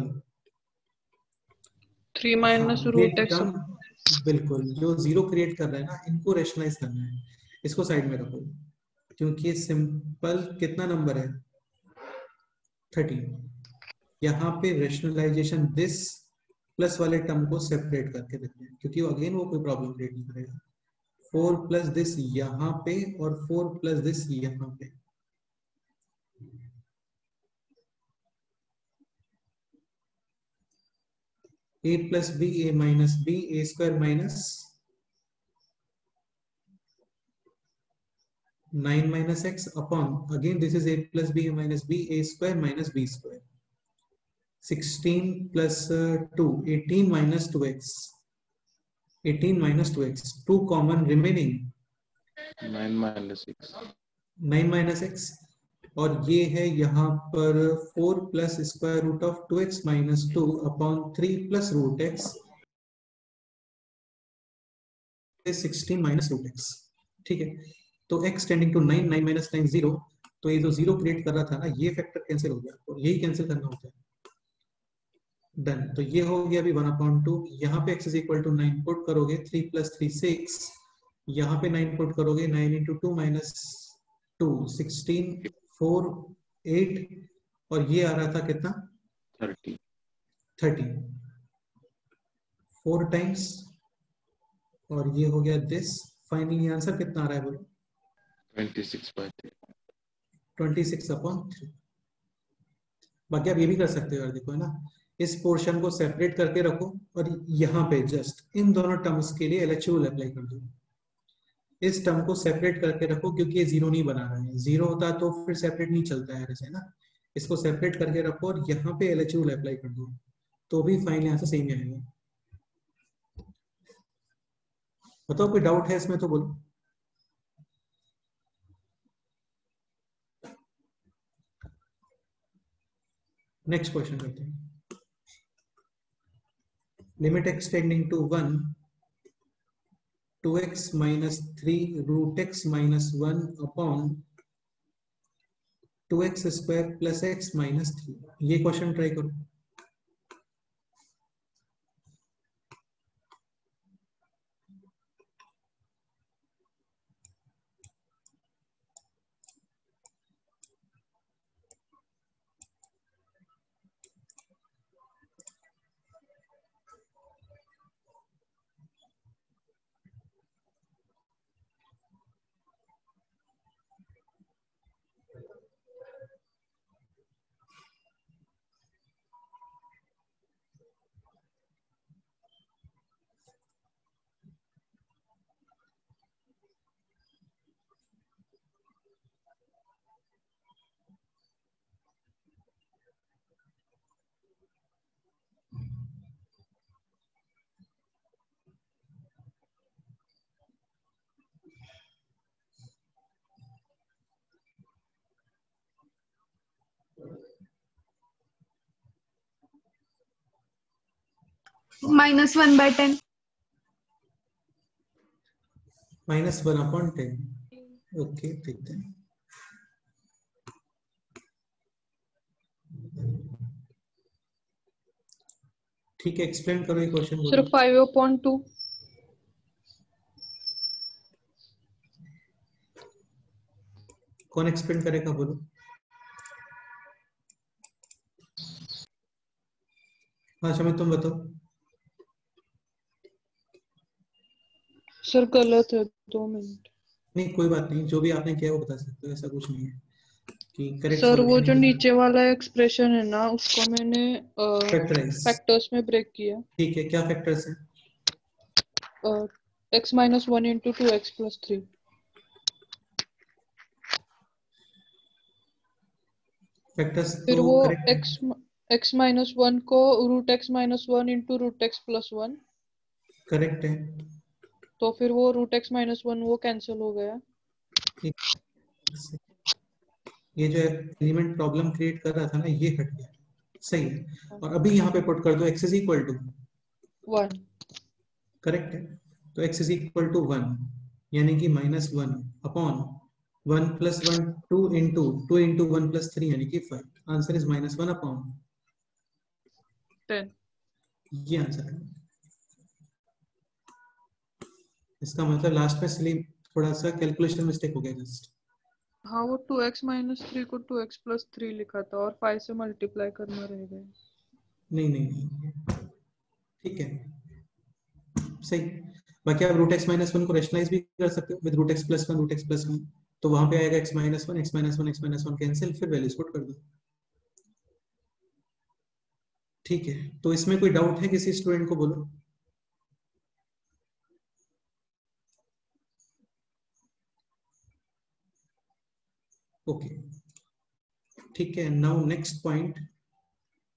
3 हाँ माइनस ये रूट एक्स। टर्म, बिल्कुल जो जीरो क्रिएट कर रहा है ना, इनको रेशनलाइज करना है, इसको साइड में रखो क्योंकि सिंपल कितना नंबर है 13। यहाँ पे रेशनलाइजेशन दिस प्लस वाले टर्म को सेपरेट करके देते हैं क्योंकि अगेन वो कोई प्रॉब्लम क्रिएट नहीं करेगा। 4 प्लस दिस यहाँ पे और 4 प्लस दिस यहाँ पे, a plus B a minus B a square minus 9 minus x upon, again this is a plus b minus b, a square minus b square. 16 plus 2, 18 minus 2x. 18 minus 2x. 2 common remaining. 9 minus x. 9 minus x. और ये है यहाँ पर 4 plus square root of 2x minus 2 upon 3 plus root x 16 minus root x. ठीक है, तो x tending to 9, 9 minus 9 0. तो ये जो 0 क्रिएट कर रहा था ना, ये फैक्टर कैंसिल हो गया और यही कैंसिल करना होता है. डन. तो ये हो गया अभी 1/2. यहाँ पे x is equal to 9 put करोगे, 3 प्लस 3 6. यहाँ पे 9 पुट करोगे, 9 इंटू 2 माइनस 2 16 4 8 और ये आ रहा था कितना 30 4 टाइम्स और ये हो गया दिस. फाइनली आंसर कितना आ रहा है बोलो 26/3. बाकी आप ये भी कर सकते हो यार, देखो है ना, इस पोर्शन को सेपरेट करके रखो और यहाँ पे जस्ट इन दोनों टर्म्स के लिए LHS रूल अप्लाई कर दो. इस टर्म को सेपरेट करके रखो क्योंकि ये जीरो नहीं बना रहा है. जीरो होता तो फिर सेपरेट नहीं चलता है ऐसे ना. इसको सेपरेट करके रखो और यहाँ पे LHS रूल अप्लाई कर दो तो भी फाइनली आंसर सही में आएगा. बताओ कोई डाउट है इसमें तो बोलो. नेक्स्ट क्वेश्चन करते हैं. Limit x tending to 1 2x minus 3 root x minus 1 upon 2x square plus x minus 3. ये क्वेश्चन ट्राई करो. -1/10. -1/10. ओके देखते हैं. ठीक है, एक्सप्लेन करो ये क्वेश्चन. सिर्फ 5/2. कौन एक्सप्लेन करेगा बोलो. हाँ शमित तुम बताओ. सर गलत है, 2 मिनट. नहीं कोई बात नहीं, जो भी आपने किया वो बता सकते हो, ऐसा कुछ नहीं है कि करेक्ट. सर वो जो नीचे वाला एक्सप्रेशन है ना, उसको मैंने फैक्टर्स में ब्रेक किया. ठीक है, क्या फैक्टर्स हैं. x minus 1 into 2x plus 3. Factors फिर तो वो करेक्ट x minus 1 को root x minus 1 into root x plus 1. Correct है. तो फिर वो रूट x minus 1 वो कैंसिल हो गया. ये जो एलिमेंट प्रॉब्लम क्रिएट कर रहा था ना, ये हट गया. सही है. और अभी यहाँ पे पुट कर दो x is equal to 1. Correct है. तो x इज इक्वल टू 1 यानी कि -1 अपॉन 1 plus 1 2 into 1 plus 3 यानी कि 5. Answer is -1 upon 10. ये आंसर है. इसका मतलब लास्ट में इसलिए थोड़ा सा कैलकुलेशन मिस्टेक हो गया जस्ट. हाँ, वो 2x minus 3 को 2x plus 3 लिखा था और 5 से मल्टीप्लाई करना रह गया. नहीं ठीक है सही. बाकी आप रूट x माइनस 1 को रेशनलाइज भी कर सकते हो विद रूट x प्लस 1 तो वहां पे आएगा x माइनस 1 कैंसिल, फिर वैल्यूज पुट कर दो. ठीक है, तो इसमें कोई डाउट है किसी स्टूडेंट को बोलो. ओके ठीक है, now next point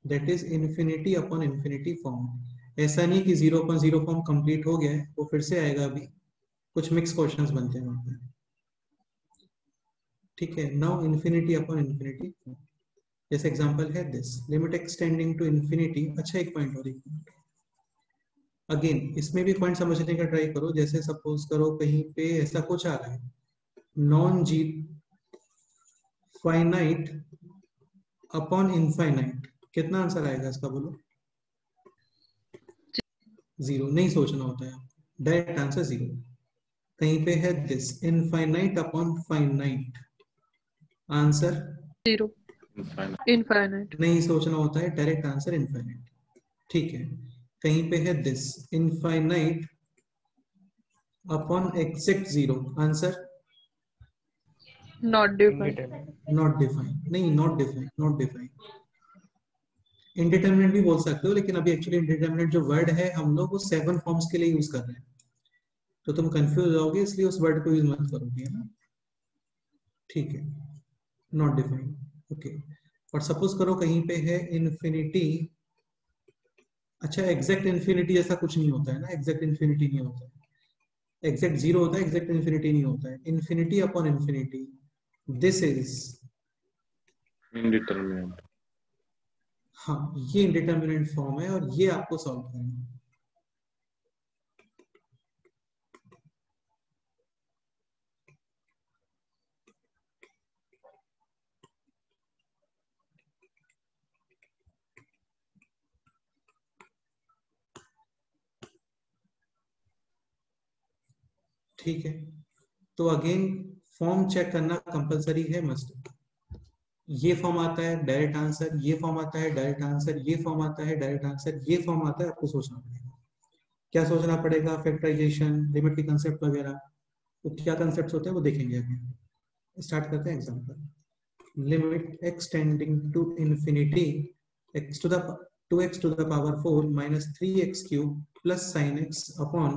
that is infinity upon infinity form. ऐसा नहीं कि 0/0 फॉर्म कंप्लीट हो गया है, वो फिर से आएगा, अभी कुछ मिक्स क्वेश्चंस बनते हैं वहां पे। ठीक है, now infinity upon infinity form, जैसे एग्जांपल है this limit x tending to infinity. अच्छा एक पॉइंट और, अगेन इसमें भी पॉइंट समझने का ट्राई करो। जैसे सपोज करो कहीं पे ऐसा कुछ आ रहा है, नॉन जी फाइनाइट अपॉन इनफाइनाइट, कितना आंसर आएगा इसका बोलो? 0, नहीं सोचना होता है, डायरेक्ट आंसर 0। कहीं पे है this infinite upon finite, answer 0 infinite. नहीं सोचना होता है, डायरेक्ट आंसर इनफाइनाइट। ठीक है, कहीं पे है this infinite upon exact 0, answer not defined. Not defined, नहीं not defined, not defined. Indeterminate भी बोल सकते हो, लेकिन अभी एक्चुअली इंडिटरमिनेट जो वर्ड है हम लोग वो 7 फॉर्म्स के लिए यूज कर रहे हैं, तो तुम कंफ्यूज हो जाओगे, इसलिए उस वर्ड को यूज मत करोगे, है ना? ठीक है, नॉट डिफाइंड। ओके, और सपोज करो कहीं पे है इन्फिनिटी। अच्छा एग्जैक्ट इन्फिनिटी ऐसा कुछ नहीं होता है ना, एग्जैक्ट इन्फिनिटी नहीं होता है, एग्जैक्ट 0 होता है, एग्जैक्ट इन्फिनिटी नहीं होता है। Infinity upon infinity, this is indeterminate. हाँ, ये इंडिटरमिनेट फॉर्म है और ये आपको सॉल्व करना है। ठीक है, तो अगेन फॉर्म चेक करना कंपलसरी है, मस्ट। ये फॉर्म आता है डायरेक्ट आंसर, ये फॉर्म आता है डायरेक्ट आंसर, ये फॉर्म आता है डायरेक्ट आंसर, ये फॉर्म आता है, आपको सोचना पड़ेगा। क्या सोचना पड़ेगा? फैक्टराइजेशन, लिमिट के कंसेप्ट वगैरह, तो क्या कंसेप्ट होते हैं वो देखेंगे अभी। स्टार्ट करते हैं example. Limit x tending to infinity x to the 2x to the power 4 minus 3x cube plus sin x upon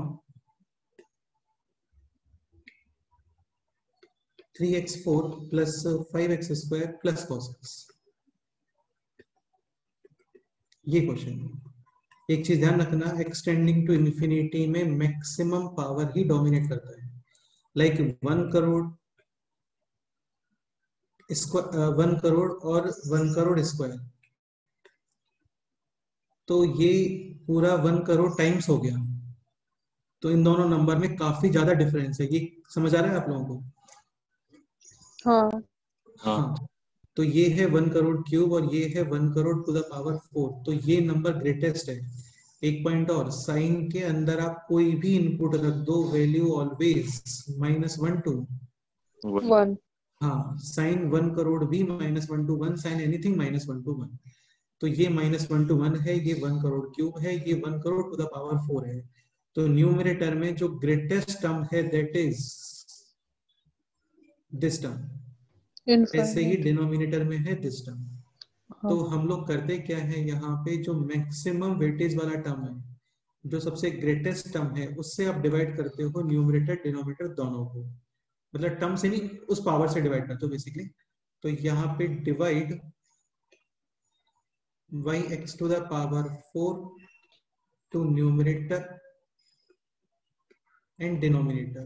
3x4 plus 5x square plus cos x। ये क्वेश्चन है। एक चीज ध्यान रखना, एक्सटेंडिंग टू इंफिनिटी में maximum power ही dominate करता है। Like 1 crore 1 crore और 1 करोड़ स्क्वायर, तो ये पूरा 1 करोड़ टाइम्स हो गया, तो इन दोनों नंबर में काफी ज्यादा डिफरेंस है। ये समझ आ रहा है आप लोगों को? हाँ हाँ, तो ये है 1 करोड़ क्यूब और ये है 1 करोड़ टू द पावर 4, तो ये नंबर ग्रेटेस्ट है। एक पॉइंट और, साइन के अंदर आप कोई भी इनपुट रख दो, वैल्यू ऑलवेज -1 to 1। हाँ, साइन 1 करोड़ भी -1 to 1, साइन एनीथिंग -1 to 1, तो ये -1 to 1 है, ये 1 करोड़ क्यूब है, ये 1 करोड़ टू द पावर 4 है। तो न्यूमरेटर में जो ग्रेटेस्ट टर्म है दैट इज दिस टर्म, ऐसे ही इनफाइनाइट। डिनोमिनेटर में है दिस टर्म। हाँ। तो हम लोग करते क्या है, यहाँ पे जो मैक्सिमम वेटेज वाला टर्म है, जो सबसे ग्रेटेस्ट टर्म है, उससे आप डिवाइड करते हो न्यूमरेटर डिनोमिनेटर दोनों को, मतलब टर्म से नहीं, उस पावर से डिवाइड करते हो बेसिकली। तो यहाँ पे divide y x to the power 4 to numerator and denominator।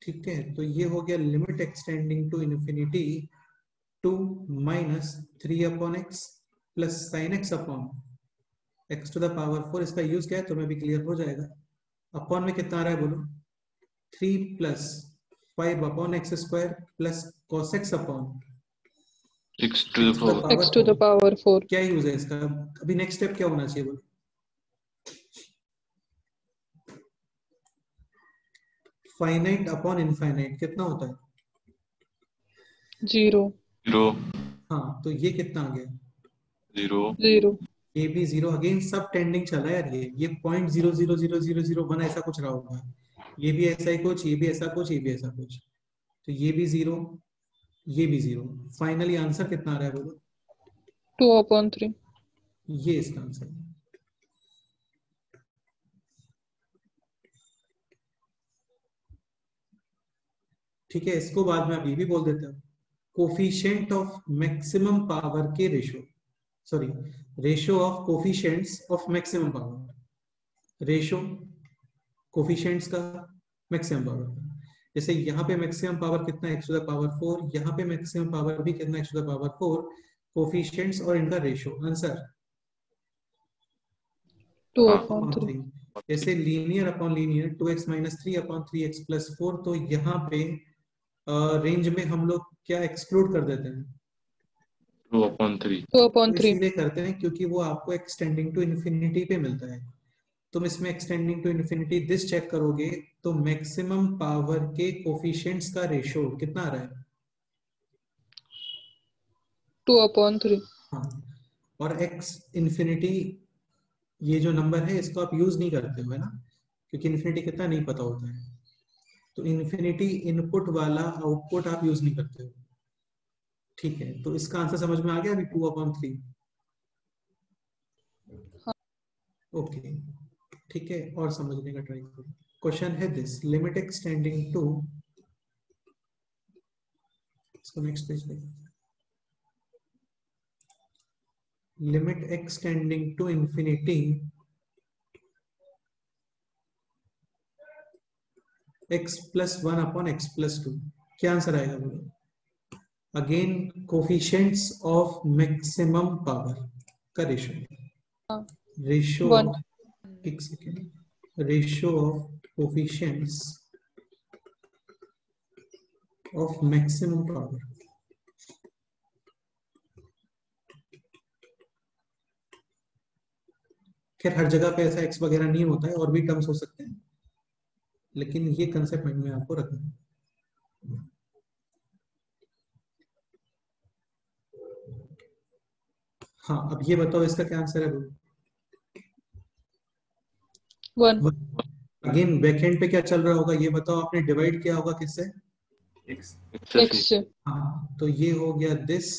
ठीक है, तो ये हो गया limit x tending to infinity 2 minus 3 upon x plus sin x upon x to the power 4। इसका यूज क्या है तो मैं भी क्लियर हो जाएगा। अपॉन में कितना आ रहा है बोलो? 3 plus 5 upon x square plus cos x upon x to the power x to the power 4। क्या यूज है इसका? अभी नेक्स्ट स्टेप क्या होना चाहिए बोलो? फाइनाइट अपॉन इनफाइनाइट कितना होता है? 0 0 हाँ, तो ये कितना आ गया? 0 0। ये भी 0। अगेन सब टेंडिंग चला है यार, ये 0.0000001 ऐसा कुछ रहा होगा, ये भी ऐसा ही कुछ, ये भी ऐसा कुछ, ये भी ऐसा कुछ, तो ये भी 0, ये भी 0। फाइनली आंसर कितना आ रहा है बोलो? 2/3। ये इसका आंसर है। ठीक है, इसको बाद में आप ये भी बोल देते हो। कोफिशिएंट ऑफ मैक्सिमम पावर के रेशो, sorry ratio of coefficients of maximum power, ratio coefficients का मैक्सिमम पावर। जैसे यहाँ पे मैक्सिमम पावर कितना x टू द पावर 4, यहाँ पे मैक्सिमम पावर भी कितना x to the power 4, coefficients और इनका रेशो। आंसर 2/3। जैसे linear upon linear 2x minus 3 upon 3x plus 4, तो यहाँ पे रेंज में हम लोग क्या एक्सक्लूड कर देते हैं? 2/3। 2/3। इसलिए करते हैं क्योंकि वो आपको एक्सटेंडिंग टू इन्फिनिटी पे मिलता है। तुम इसमें x tending to infinity this check करोगे तो मैक्सिमम पावर के कोफिशिएंट्स का रेशो कितना आ रहा है? 2/3। हाँ, और x इन्फिनिटी ये जो नंबर है इसको आप यूज नहीं करते हो, है ना, क्योंकि इन्फिनिटी कितना नहीं पता होता है। तो इन्फिनिटी इनपुट वाला आउटपुट आप यूज नहीं करते हो। ठीक है, तो इसका आंसर समझ में आ गया अभी 2/3। ओके, ठीक है, और समझने का ट्राई करो। क्वेश्चन है दिस, लिमिट एक्सटेंडिंग टू, इसको नेक्स्ट पेज पे, limit x tending to infinity x plus 1 upon x plus 2, क्या आंसर आएगा बोलो? Again coefficients of maximum power का रेशो, रेशो 1। एक second, ratio of coefficients of maximum power. खैर हर जगह पे ऐसा x वगैरह नहीं होता है, और भी टर्म्स हो सकते हैं, लेकिन ये कंसेप्ट में आपको रखना है। हाँ, अब ये बताओ इसका क्या आंसर है? 1। अगेन बैकएंड पे क्या चल रहा होगा ये बताओ, आपने डिवाइड किया होगा किससे? x से। हाँ, तो ये हो गया this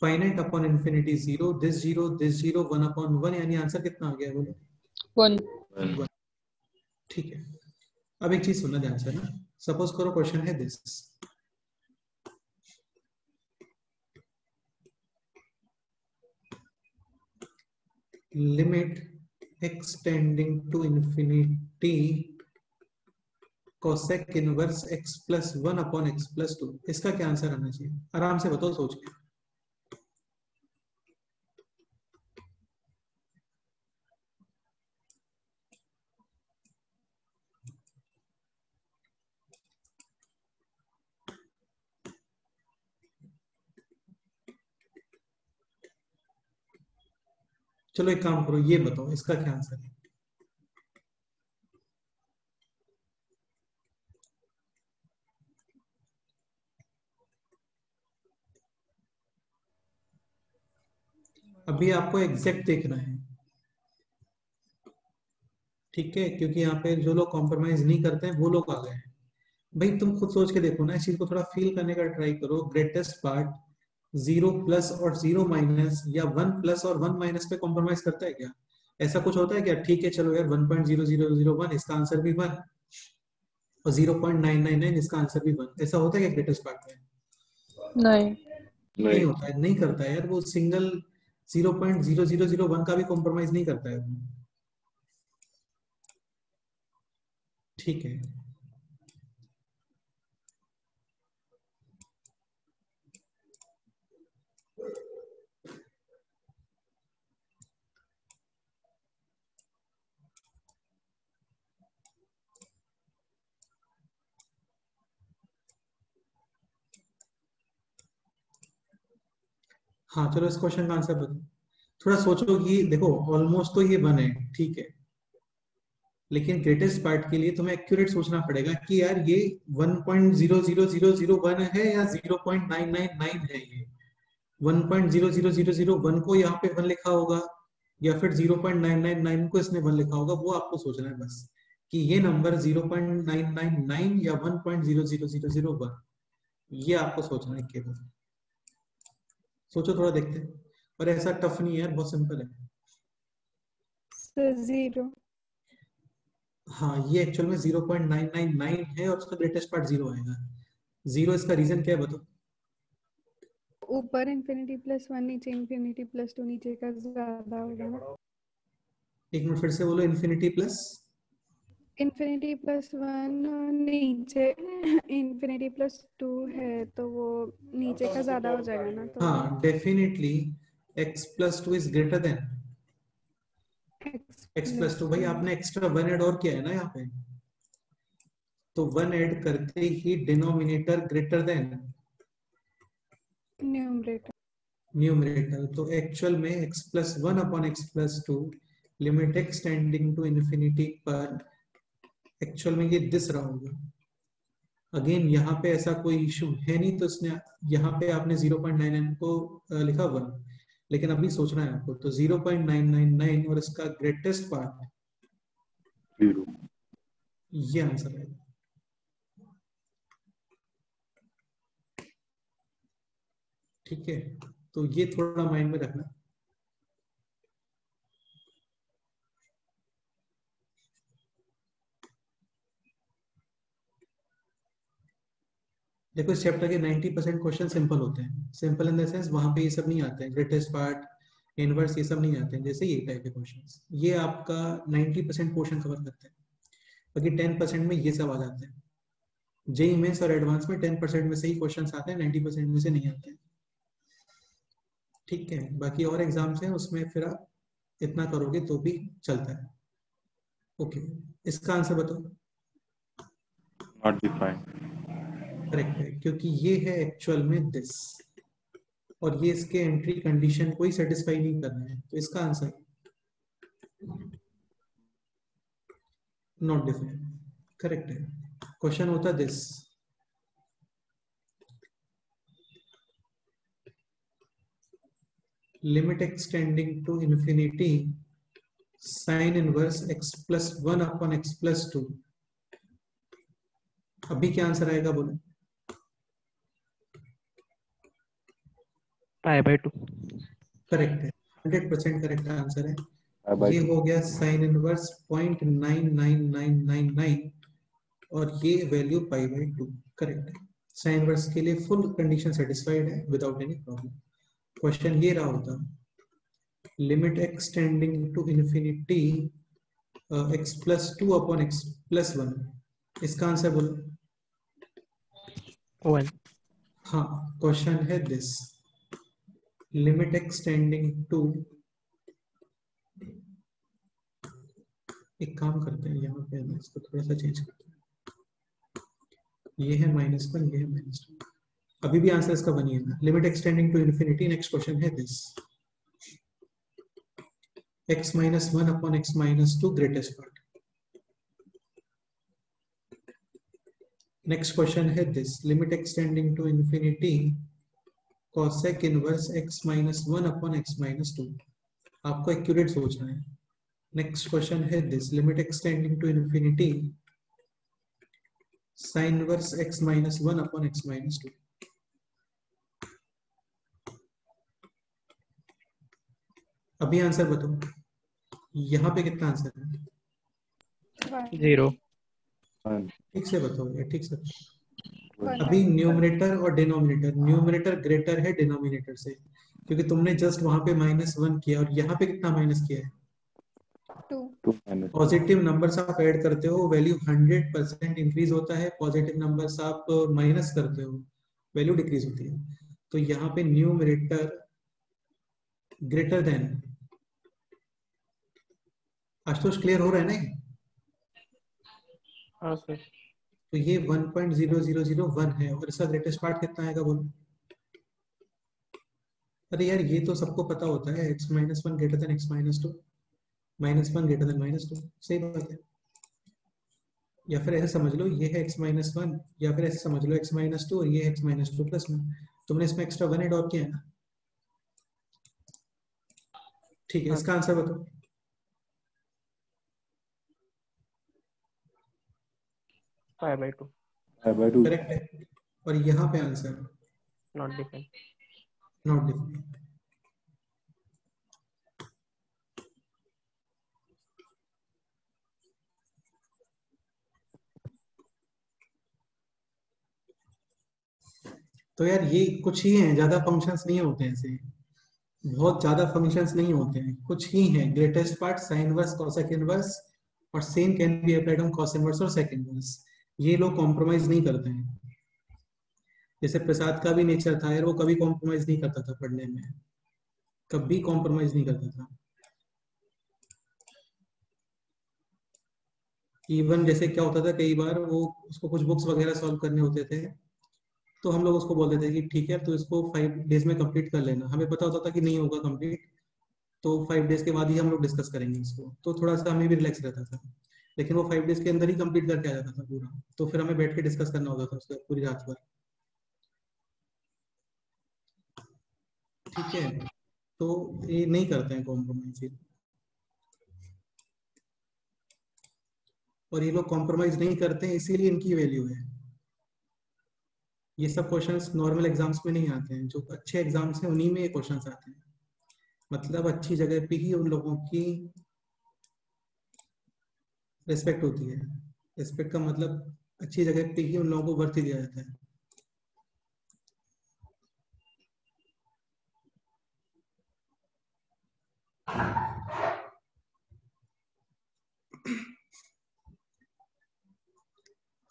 finite upon infinity 0, this 0, this 0, 1 upon 1, यानी आंसर कितना आ गया बोलो? 1। ठीक है, अब एक चीज सुनना ध्यान से ना, सपोज करो क्वेश्चन है this, limit x tending to infinity cosec inverse x plus 1 upon x plus 2, इसका क्या आंसर आना चाहिए? आराम से बताओ सोच के। चलो एक काम करो, ये बताओ इसका क्या आंसर है? अभी आपको एग्जैक्ट देखना है, ठीक है, क्योंकि यहाँ पे जो लोग कॉम्प्रोमाइज नहीं करते हैं वो लोग आ गए हैं। भाई तुम खुद सोच के देखो ना, इस चीज को थोड़ा फील करने का ट्राई करो। ग्रेटेस्ट पार्ट 0 प्लस और 0 माइनस या 1 प्लस और 1 माइनस पे कॉम्प्रोमाइज करता है क्या? ऐसा कुछ होता है क्या? ठीक है चलो यार 1.0001 इसका आंसर भी 1 और 0.999 इसका आंसर भी 1, ऐसा होता है क्या ग्रेटेस्ट पार्ट में? नहीं होता है, नहीं करता है यार, वो सिंगल 0.0001 का भी कॉम्प्रोमाइज नहीं करता है। ठीक है, हाँ चलो इस क्वेश्चन का आंसर बताओ। थोड़ा सोचो कि देखो ऑलमोस्ट तो ये 1 है, ठीक है, लेकिन ग्रेटेस्ट पार्ट के लिए तुम्हें एक्यूरेट सोचना पड़ेगा कि यार ये 1.00001 है या 0.999 है। ये 1.00001 को यहाँ पे 1 लिखा होगा या फिर 0.999 को इसने 1 लिखा होगा, वो आपको सोचना है बस कि ये नंबर 0.999 या 1.00001, ये आपको सोचना है केवल। सोचो थोड़ा, देखते हैं, और ऐसा टफ नहीं है यार, बहुत सिंपल है। सर 0। हाँ, ये एक्चुअल में 0.999 है और उसका ग्रेटेस्ट पार्ट 0 आएगा। 0 इसका रीजन क्या है बताओ? ऊपर ∞+1 नीचे ∞+2 नीचे का ज्यादा होगा ना। एक मिनट फिर से बोलो, इन्फिनिटी प्लस ∞+1 नीचे ∞+2 है तो वो नीचे का ज्यादा हो जाएगा ना, तो हाँ definitely x+2 is greater than x+2। भाई आपने एक्स्ट्रा 1 ऐड और किया है ना यहाँ पे, तो 1 ऐड करते ही denominator greater than numerator. Numerator. तो एक्चुअल में x+1 upon x+2 limit x tending to infinity पर एक्चुअल में ये दिस रहा होगा। अगेन यहाँ पे ऐसा कोई इशू है नहीं, तो इसने यहाँ पे आपने 0.99 को लिखा 1, लेकिन अभी सोचना है आपको, तो 0.999 और इसका ग्रेटेस्ट पार्ट 0। ये आंसर है। ठीक है, तो ये थोड़ा माइंड में रखना। देखो इस चैप्टर के 90% क्वेश्चन सिंपल होते हैं। सिंपल इन द सेंस वहां पे ये सब नहीं आते हैं, ग्रेटेस्ट पार्ट, इनवर्स, ये सब नहीं आते हैं, जैसे ये टाइप के क्वेश्चंस। ये आपका 90% पोर्शन कवर करते हैं, बाकी 10% में ये सब आ जाते हैं। जेई मेंस और एडवांस में 10% में से ही क्वेश्चंस आते हैं, 90% में से नहीं आते हैं। ठीक है, बाकी और एग्जाम्स हैं उसमें फिर आप इतना करोगे तो भी चलता है। ओके, इसका आंसर बताओ। Not defined. करेक्ट है, क्योंकि ये है एक्चुअल में दिस, और ये इसके एंट्री कंडीशन को ही सेटिस्फाई नहीं कर रहे हैं, तो इसका आंसर नॉट डिफाइंड। करेक्ट है। क्वेश्चन होता this, limit x tending to infinity sine inverse x+1 upon x+2। अभी क्या आंसर आएगा बोलो। π/2। करेक्ट है, 100% करेक्ट आंसर है। π/2। ये हो गया साइन इनवर्स 0.99999 और ये वैल्यू π/2। करेक्ट है, साइन इनवर्स के लिए फुल कंडीशन सेटिस्फाइड है विदाउट एनी प्रॉब्लम। क्वेश्चन ये रहा होता, limit x tending to infinity x+2 upon x+1। इसका आंसर बोलो। 1। हाँ, क्वेश्चन है this, limit x tending to, एक काम करते हैं यहाँ पे ना, इसको थोड़ा सा चेंज करते हैं। ये है -1, ये है -2। अभी भी आंसर इसका बनी है ना, limit x tending to infinity. Next question है this, x-1 upon x-2 greatest part. Next question है this, limit x tending to infinity cosec inverse x-1 upon x-2। आपको एक्यूरेट सोचना है। नेक्स्ट क्वेश्चन है this, limit x tending to infinity sin inverse x-1 upon x-2। अभी answer बताओ, यहाँ पे कितना आंसर है? 0। ठीक से बताओ यार, ठीक से। 1 अभी न्यूमरेटर और डिनोमिनेटर, न्यूमरेटर ग्रेटर है डिनोमिनेटर से, क्योंकि तुमने जस्ट वहां पे -1 किया और यहाँ पे कितना माइनस किया है। 2 पॉजिटिव नंबर्स आप ऐड करते हो वैल्यू 100% इंक्रीज होता है, पॉजिटिव नंबर्स आप माइनस करते हो वैल्यू डिक्रीज होती है। तो यहाँ पे numerator greater than, Ashutosh clear हो रहा है ना ये? हाँ सर। तो ये 1.0001 है और इसका ग्रेटेस्ट पार्ट कितना आएगा बोलो। अरे यार ये तो सबको पता होता है, x-1 greater than x-2, -1 greater than -2, सही बात है। या फिर ऐसे समझ लो ये है x-1, या फिर ऐसे समझ लो x-2 और ये है x-2 + 1। तुमने इसमें एक्स्ट्रा 1 ऐड और किया है ना। ठीक है, इसका आंसर बताओ। π/2। π/2। करेक्ट है, और यहाँ पे answer not defined. Not defined. तो यार ये कुछ ही हैं, ज्यादा फंक्शंस नहीं होते हैं ऐसे, बहुत ज्यादा फंक्शंस नहीं होते हैं, कुछ ही हैं। Greatest part sine inverse, cosec inverse, और same can be applied on cos inverse और सेक इनवर्स। ये लोग कॉम्प्रोमाइज नहीं करते हैं। जैसे प्रसाद का भी नेचर था यार, वो कभी कॉम्प्रोमाइज नहीं करता था पढ़ने में, कभी कॉम्प्रोमाइज नहीं करता था। इवन जैसे क्या होता था, कई बार वो उसको कुछ बुक्स वगैरह सॉल्व करने होते थे, तो हम लोग उसको बोलते थे कि ठीक है तो इसको 5 डेज में कंप्लीट कर लेना। हमें पता होता था कि नहीं होगा कंप्लीट, तो 5 डेज के बाद ही हम लोग डिस्कस करेंगे इसको, तो थोड़ा सा हमें भी रिलैक्स रहता था। लेकिन वो 5 डेज के अंदर ही कंप्लीट करके आ जाता था पूरा, तो फिर हमें बैठ के डिस्कस करना होता था उसको पूरी रात भर। ठीक है, तो ये नहीं करते हैं कॉम्प्रोमाइज, और ये लोग कॉम्प्रोमाइज नहीं करते हैं, इसीलिए इनकी वैल्यू है। ये सब क्वेश्चंस नॉर्मल एग्जाम्स में नहीं आते हैं, जो अच्छे एग्जाम्स हैं उन्हीं में ये क्वेश्चंस आते हैं। मतलब अच्छी जगह पे ही उन लोगों की रिस्पेक्ट होती है। रिस्पेक्ट का मतलब अच्छी जगह पे ही उन लोगों को वर्थ दिया जाता है।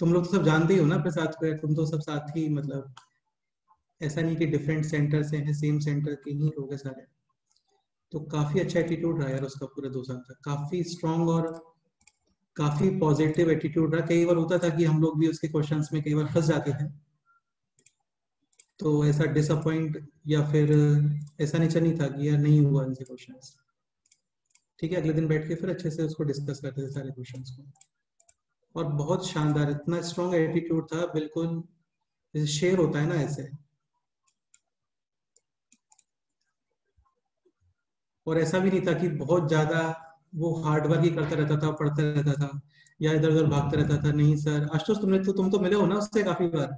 तुम लोग तो सब जानते ही हो ना प्रसाद को, तुम तो सब साथ ही, मतलब ऐसा नहीं कि डिफरेंट सेंटर से हैं, सेम सेंटर के ही लोग हैं सारे। तो काफी अच्छा एटीट्यूड रहा यार उसका पूरे 2 साल तक, काफी स्ट्रांग और काफी पॉजिटिव एटीट्यूड रहा। कई बार होता था कि हम लोग भी उसके क्वेश्चंस में कई बार फंस जाते थे, तो ऐसा डिसअपॉइंट या फिर ऐसा नेचर नहीं था कि यार नहीं हुआ इनसे क्वेश्चंस। ठीक है, अगले दिन बैठ के फिर अच्छे से उसको डिस्कस करते थे सारे क्वेश्चंस को, और बहुत शानदार, इतना स्ट्रांग एटीट्यूड था, बिल्कुल जैसे शेर होता है ना ऐसे। और ऐसा भी नहीं था कि बहुत ज्यादा वो हार्ड वर्क ही करता रहता था, पढ़ता रहता था या इधर उधर भागता रहता था। नहीं सर, आशुतोष तुम तो मिले हो ना उससे काफी बार।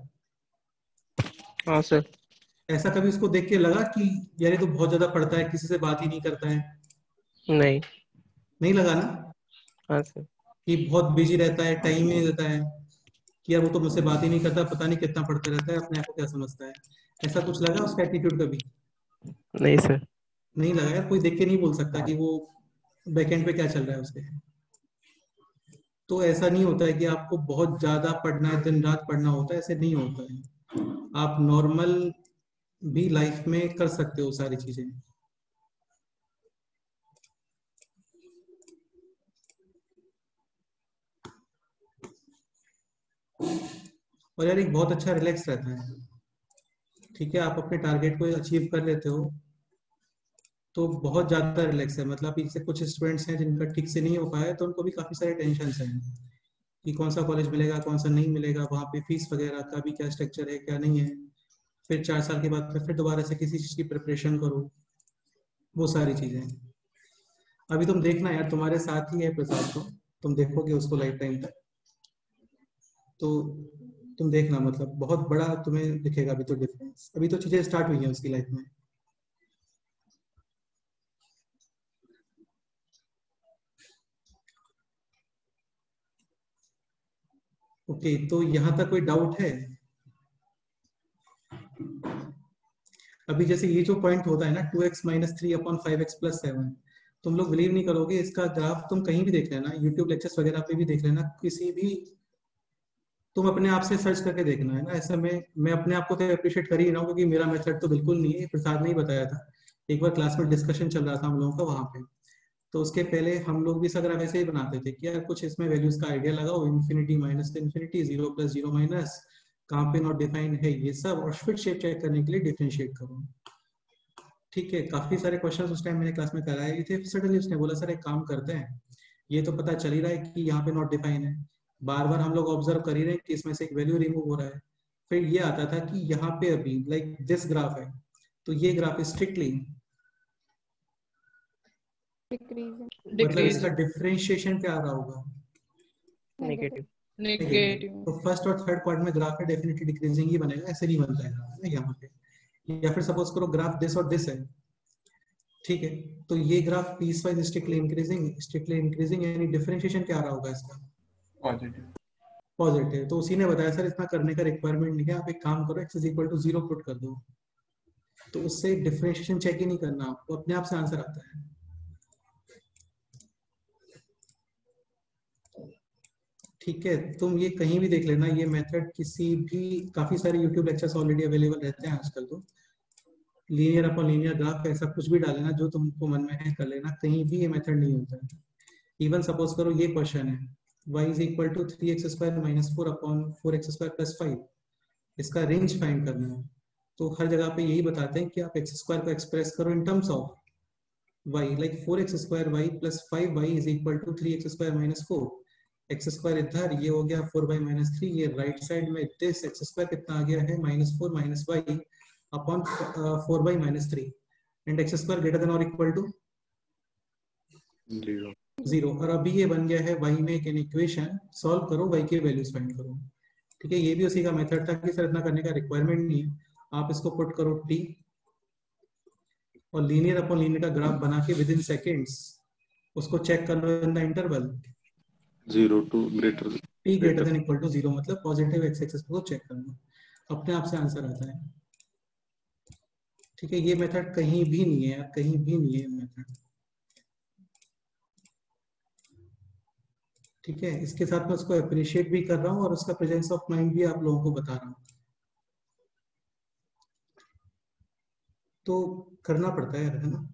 हाँ सर। ऐसा कभी उसको देख के लगा कि यार ये तो बहुत ज्यादा पढ़ता है, किसी से बात ही नहीं करता है? नहीं। नहीं लगा ना हाँ सर। कि बहुत बिजी रहता है, टाइम नहीं देता है, कि यार वो तो मुझसे बात ही नहीं करता, पता नहीं कितना पढ़ता रहता है, अपने आप को क्या समझता है? ऐसा कुछ लगा उसका एटीट्यूड कभी? नहीं सर। नहीं लगा यार, कोई देख के नहीं बोल सकता कि वो बैकएंड पे क्या चल रहा है उसके। तो ऐसा नहीं होता है कि आपको बहुत ज्यादा पढ़ना है, दिन रात पढ़ना होता है, ऐसे नहीं होता है। आप नॉर्मल भी लाइफ में कर सकते हो सारी चीजें। और यार एक बहुत अच्छा रिलैक्स रहता है। ठीक है, आप अपने टारगेट को अचीव कर लेते हो तो बहुत ज्यादा रिलैक्स है। मतलब इससे कुछ स्टूडेंट्स हैं जिनका ठीक से नहीं हो पाया, तो उनको भी काफी सारे टेंशन हैं कि कौन सा कॉलेज मिलेगा, कौन सा नहीं मिलेगा, वहाँ पे फीस वगैरह का भी क्या स्ट्रक्चर है, क्या नहीं है। फिर 4 साल के बाद फिर दोबारा से किसी चीज की प्रिपरेशन करो, वो सारी चीजें। अभी तुम देखना यार, तुम्हारे साथ ही है प्रसाद, को तुम देखोगे उसको लाइफ टाइम तक, तो तुम देखना, मतलब बहुत बड़ा तुम्हें दिखेगा अभी तो डिफरेंस। अभी तो चीजें स्टार्ट हुई हैं उसकी लाइफ में। ओके, तो यहाँ तक कोई डाउट है? अभी जैसे ये जो पॉइंट होता है ना 2x minus 3 upon 5x plus 7, तुम लोग बिलीव नहीं करोगे, इसका ग्राफ तुम कहीं भी देख लेना, यूट्यूब लेक्चर्स वगैरह पे भी देख लेना, किसी भी तुम अपने आप से सर्च करके देखना है ना। ऐसे में मैं अपने आप को तो अप्रिशिएट कर ही रहा हूँ, क्योंकि मेरा मेथड तो बिल्कुल नहीं है, प्रसाद ने ही बताया था। एक बार क्लास में डिस्कशन चल रहा था हम लोगों का वहां पे, तो उसके पहले हम लोग भी इस ग्राफ ऐसे ही बनाते थे कि यार कुछ इसमें वैल्यूज का आइडिया लगाओ, infinity minus infinity, 0 plus 0 minus, कहाँ पे नॉट डिफाइन है ये सब, और फिर शेप चेक करने के लिए डिफरेंशिएट करो। ठीक है, काफी सारे क्वेश्चंस उस टाइम मैंने क्लास में कराए थे। सडनली उसने बोला सर एक काम करते हैं, ये तो पता चल ही रहा है कि यहाँ पे नॉट डिफाइन है, बार बार हम लोग ऑब्जर्व कर ही रहे हैं कि इसमें से एक वैल्यू रिमूव हो रहा है। फिर ये आता था कि यहाँ पे अभी लाइक दिस ग्राफ है, तो ये ग्राफ स्ट्रिक्टली मतलब इसका डिफरेंशिएशन क्या आ रहा होगा? नेगेटिव। नेगेटिव। तो फर्स्ट और थर्ड क्वाड्रेंट में ग्राफ है डेफिनेटली डिक्रीजिंग ही बनेगा, ऐसे नहीं बनता है यहाँ पे। या फिर सपोज करो ग्राफ दिस और दिस है, ठीक है, तो ये graph piecewise strictly increasing यानी डिफरेंशिएशन क्या आ रहा होगा इसका? पॉजिटिव। पॉजिटिव। तो उसी ने बताया सर इतना करने का रिक्वायरमेंट नहीं है, आप एक काम करो x is equal to 0 put कर दो, तो उससे डिफरेंशिएशन चेक ही नहीं करना, आपको अपने आप से आंसर आता है। ठीक है, तुम ये कहीं भी देख लेना, ये मेथड किसी भी, काफी सारे यूट्यूब लेक्चर्स ऑलरेडी अवेलेबल रहते हैं आजकल, तो लीनियर अपॉन लीनियर ग्राफ ऐसा कुछ भी डालेना जो तुमको मन में है कर लेना, कहीं भी ये मेथड नहीं होता है। इवन सपोज करो ये क्वेश्चन है y is equal to 3x square minus 4 upon 4x square plus 5, इसका रेंज फाइंड करना है, तो हर जगह पे यही बताते हैं कि आप x स्क्वायर को एक्सप्रेस करो in terms of y, like 4x square y plus 5y is equal to 3x square minus 4, x square इधर, ये हो गया 4 माइनस 3, ये राइट साइड में दिस एक्स स्क्वायर कितना आ गया है -4 minus Y upon 4 minus 3, and x square greater than और इक्वल टू 0। और अभी ये बन गया है y में एक इक्वेशन, सॉल्व करो y के वैल्यूज फाइंड करो। ठीक है, ये भी उसी का मेथड था कि सर इतना करने का रिक्वायरमेंट नहीं है, आप इसको पुट करो t और लीनियर अपॉन लीनियर का ग्राफ बना के विद इन सेकेंड्स उसको चेक कर लो in the interval 0 to greater t greater than equal to 0, मतलब पॉजिटिव एक्स एक्सिस को चेक करना, अपने आप से आंसर आता है। ठीक है, ये मेथड कहीं भी नहीं है, कहीं भी नहीं है मेथड। ठीक है, इसके साथ मैं उसको अप्रिशिएट भी कर रहा हूँ और उसका प्रेजेंस ऑफ माइंड भी आप लोगों को बता रहा हूँ, तो करना पड़ता है ना।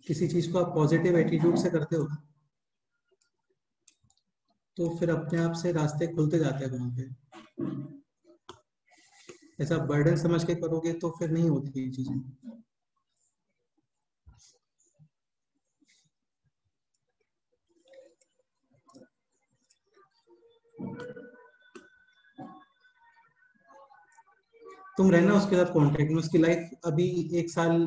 किसी चीज को आप पॉजिटिव एटीट्यूड से करते हो तो फिर अपने आप से रास्ते खुलते जाते हैं वहां पे, ऐसा बर्डन समझ के करोगे तो फिर नहीं होती ये चीजें। तुम रहना उसके साथ कांटेक्ट में, उसकी लाइफ अभी 1 साल,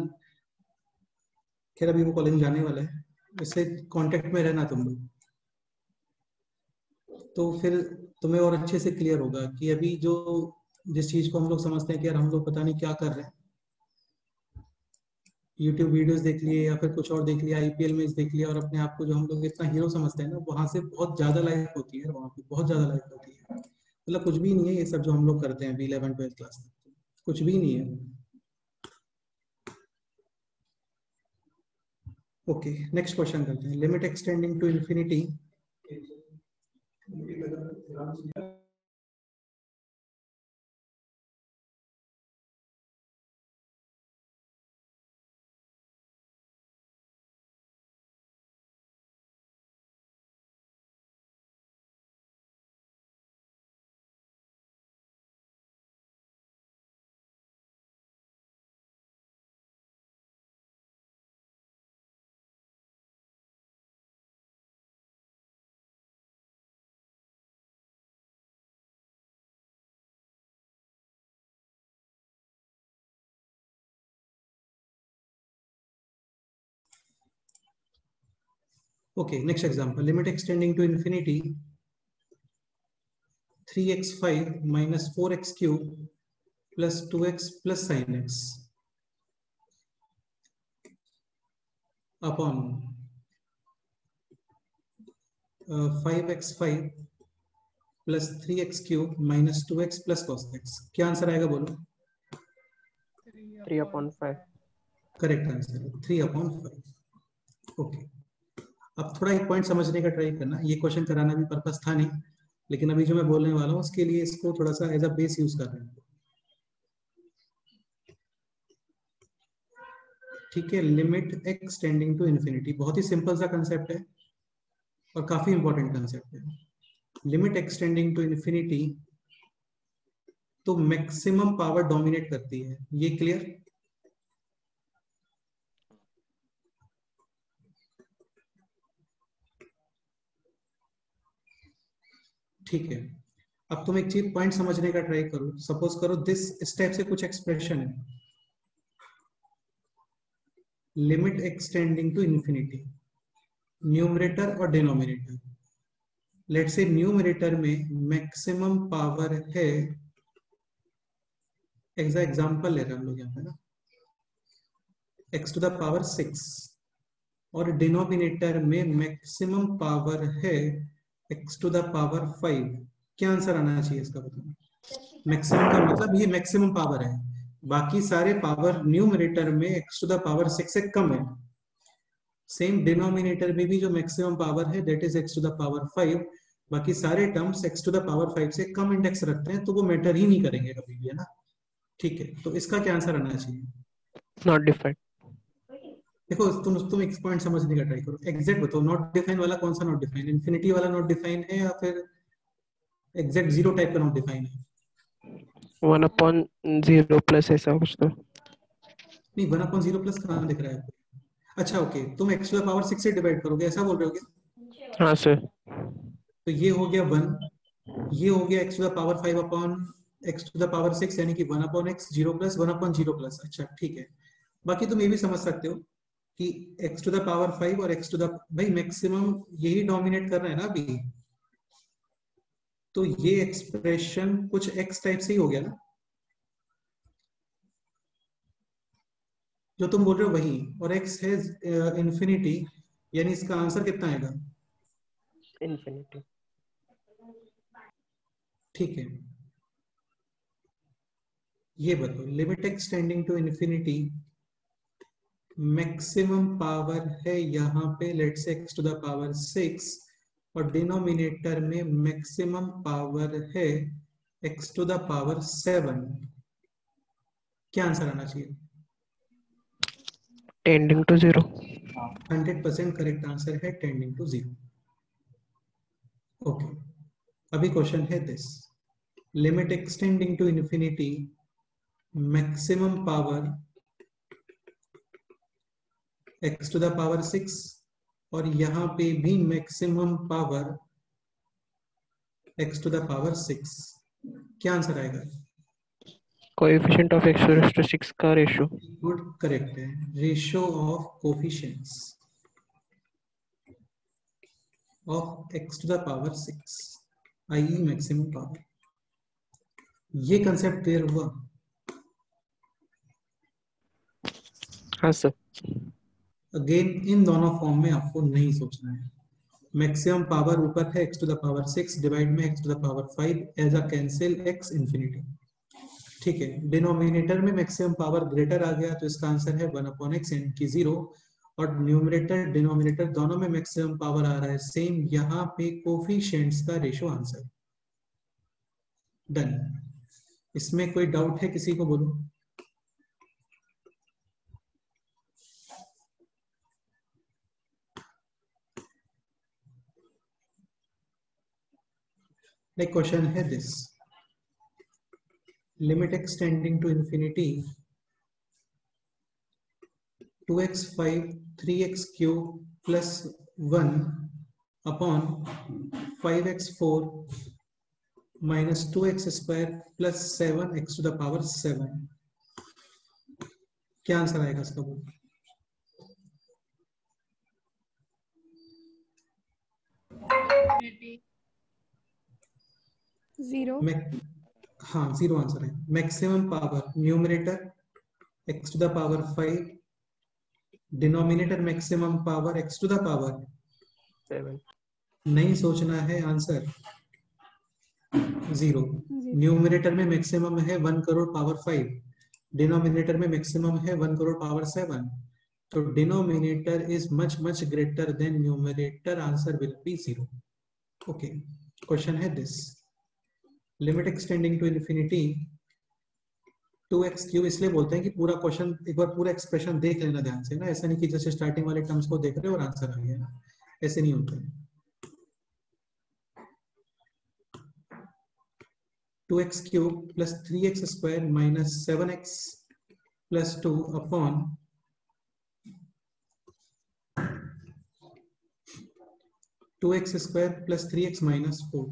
खैर अभी वो कॉलेज जाने वाला है, उससे कांटेक्ट में रहना तुम लोग, तो फिर तुम्हें और अच्छे से क्लियर होगा कि अभी जो जिस चीज को हम लोग समझते हैं कि यार हम लोग पता नहीं क्या कर रहे हैं, यूट्यूब वीडियोस देख लिए या फिर कुछ और देख लिया, आईपीएल मैच देख लिया, और अपने आप को जो हम लोग इतना हीरो समझते हैं ना, वहां से बहुत ज्यादा लाइफ होती है, वहां पे बहुत ज्यादा लाइफ होती है, मतलब कुछ भी नहीं है ये सब जो हम लोग करते हैं अभी 11th-12th क्लास तक, कुछ भी नहीं है। ओके, नेक्स्ट क्वेश्चन करते हैं। Limit x tending to infinity Okay, next example. Limit extending to infinity 3x5 minus 4x cube plus 2x plus sin x upon 5x5 plus 3x cube minus 2x plus cos x। क्या answer आएगा बोलो? 3/5। Correct answer 3/5। Okay, अब थोड़ा एक point समझने का try करना, ये क्वेश्चन कराना भी पर्पस था नहीं, लेकिन अभी जो मैं बोलने वाला हूँ उसके लिए इसको थोड़ा सा एज अ बेस यूज कर रहे हैं। ठीक है, लिमिट एक्सटेंडिंग टू इन्फिनिटी बहुत ही सिंपल सा कंसेप्ट है और काफी इंपॉर्टेंट कंसेप्ट है। लिमिट एक्सटेंडिंग टू इन्फिनिटी तो मैक्सिमम पावर डोमिनेट करती है, ये क्लियर? ठीक है, अब तुम एक चीज पॉइंट समझने का ट्राई करो। सपोज करो दिस इस टाइप से कुछ एक्सप्रेशन है, limit x tending to infinity, numerator और डिनोमिनेटर। लेट्स से न्यूमरेटर में मैक्सिमम पावर है, एग्जाम्पल ले रहे हैं हम लोग यहाँ पे ना, x to the power 6, और डिनोमिनेटर में मैक्सिमम पावर है x टू द पावर 5, क्या आंसर आना चाहिए इसका? बताओ। मैक्सिमम का मतलब ये मैक्सिमम पावर है, बाकी सारे पावर न्यूमरेटर में x टू द पावर 6 से कम है। सेम डिनोमिनेटर में भी जो मैक्सिमम पावर है that is x to the power 5, बाकी सारे terms x to the power 5 से कम इंडेक्स रखते हैं, तो वो मैटर ही नहीं करेंगे कभी भी, है ना? ठीक है, तो इसका क्या आंसर आना चाहिए? Not defined. देखो तुम एक पॉइंट समझने का ट्राई करो, एग्जैक्ट बताओ, नॉट डिफाइन वाला कौन सा नॉट डिफाइन? इन्फिनिटी वाला नॉट डिफाइन है या फिर एग्जैक्ट जीरो टाइप का नॉट डिफाइन है? 1/0 प्लस ऐसा कुछ तो। नहीं, 1/0 प्लस कहाँ दिख रहा है? अच्छा ओके, तुम x टू द पावर 6 से डिवाइड करोगे, ऐसा बोल रहे हो क्या? हाँ सर। तो ये हो गया 1, ये हो गया x to the power 5 upon x to the power 6, यानी कि 1/x 0 प्लस 1/0 प्लस। अच्छा ठीक है, बाकी तुम ये भी समझ सकते हो कि x टू द पावर 5 और x टू द, भाई मैक्सिमम यही डोमिनेट कर रहा है ना अभी, तो ये एक्सप्रेशन कुछ x टाइप से ही हो गया ना, जो तुम बोल रहे हो वही, और x है इंफिनिटी, यानी इसका आंसर कितना आएगा? इन्फिनिटी। ठीक है, ये बताओ, limit x tending to infinity, maximum power है यहाँ पे लेट से x टू द पावर 6, और डिनोमिनेटर में मैक्सिमम पावर है x टू द पावर 7, क्या आंसर आना चाहिए? Tending to 0। 100% करेक्ट आंसर है टेंडिंग टू 0। ओके, अभी क्वेश्चन है this, limit x tending to infinity, maximum power x to the power 6, और यहाँ पे भी maximum power x to the power 6, क्या आंसर आएगा? Coefficient of x raised to 6 का रेशियो। गुड, करेक्ट है, ratio of coefficients of x to the power 6, i.e. Maximum power. ये concept clear हुआ? हाँ सर। अगेन इन दोनों form में आपको नहीं सोचना है, मैक्सिमम पावर ऊपर है x to the power 6 divide में x to the power 5 as a cancel x infinity. ठीक है, डिनोमिनेटर में मैक्सिमम पावर ग्रेटर आ गया, तो इसका आंसर है 1/x यानी कि 0, और न्यूमरेटर डिनोमिनेटर दोनों में मैक्सिमम पावर आ रहा है सेम, यहाँ पे कोफिशिएंट्स का रेशियो आंसर। डन, इसमें कोई डाउट है किसी को? बोलो। Like question है this, limit x tending to infinity 2x5 3x cube plus 1 upon 5x4 minus 2x square plus 7x to the power 7, क्या आंसर आएगा इसका? बोलो। जीरो। हाँ, 0 आंसर है। Maximum power numerator x to the power 5, denominator maximum power x to the power 7। नहीं सोचना है, answer 0। Numerator में मैक्सिमम है 1 करोड़ पावर 5, डिनोमिनेटर में मैक्सिमम है 1 करोड़ पावर 7, तो denominator is much greater than numerator, answer will be 0। Okay, question है this, limit x tending to infinity 2x cube, इसलिए बोलते हैं कि पूरा क्वेश्चन एक बार पूरा एक्सप्रेशन देख लेना ध्यान से ना, ऐसा नहीं कि जैसे स्टार्टिंग वाले टर्म्स को देख रहे हो और आंसर आ गया ना, ऐसे नहीं होता है। 2x cube plus 3x square minus 7x plus 2 upon 2x square plus 3x minus 4,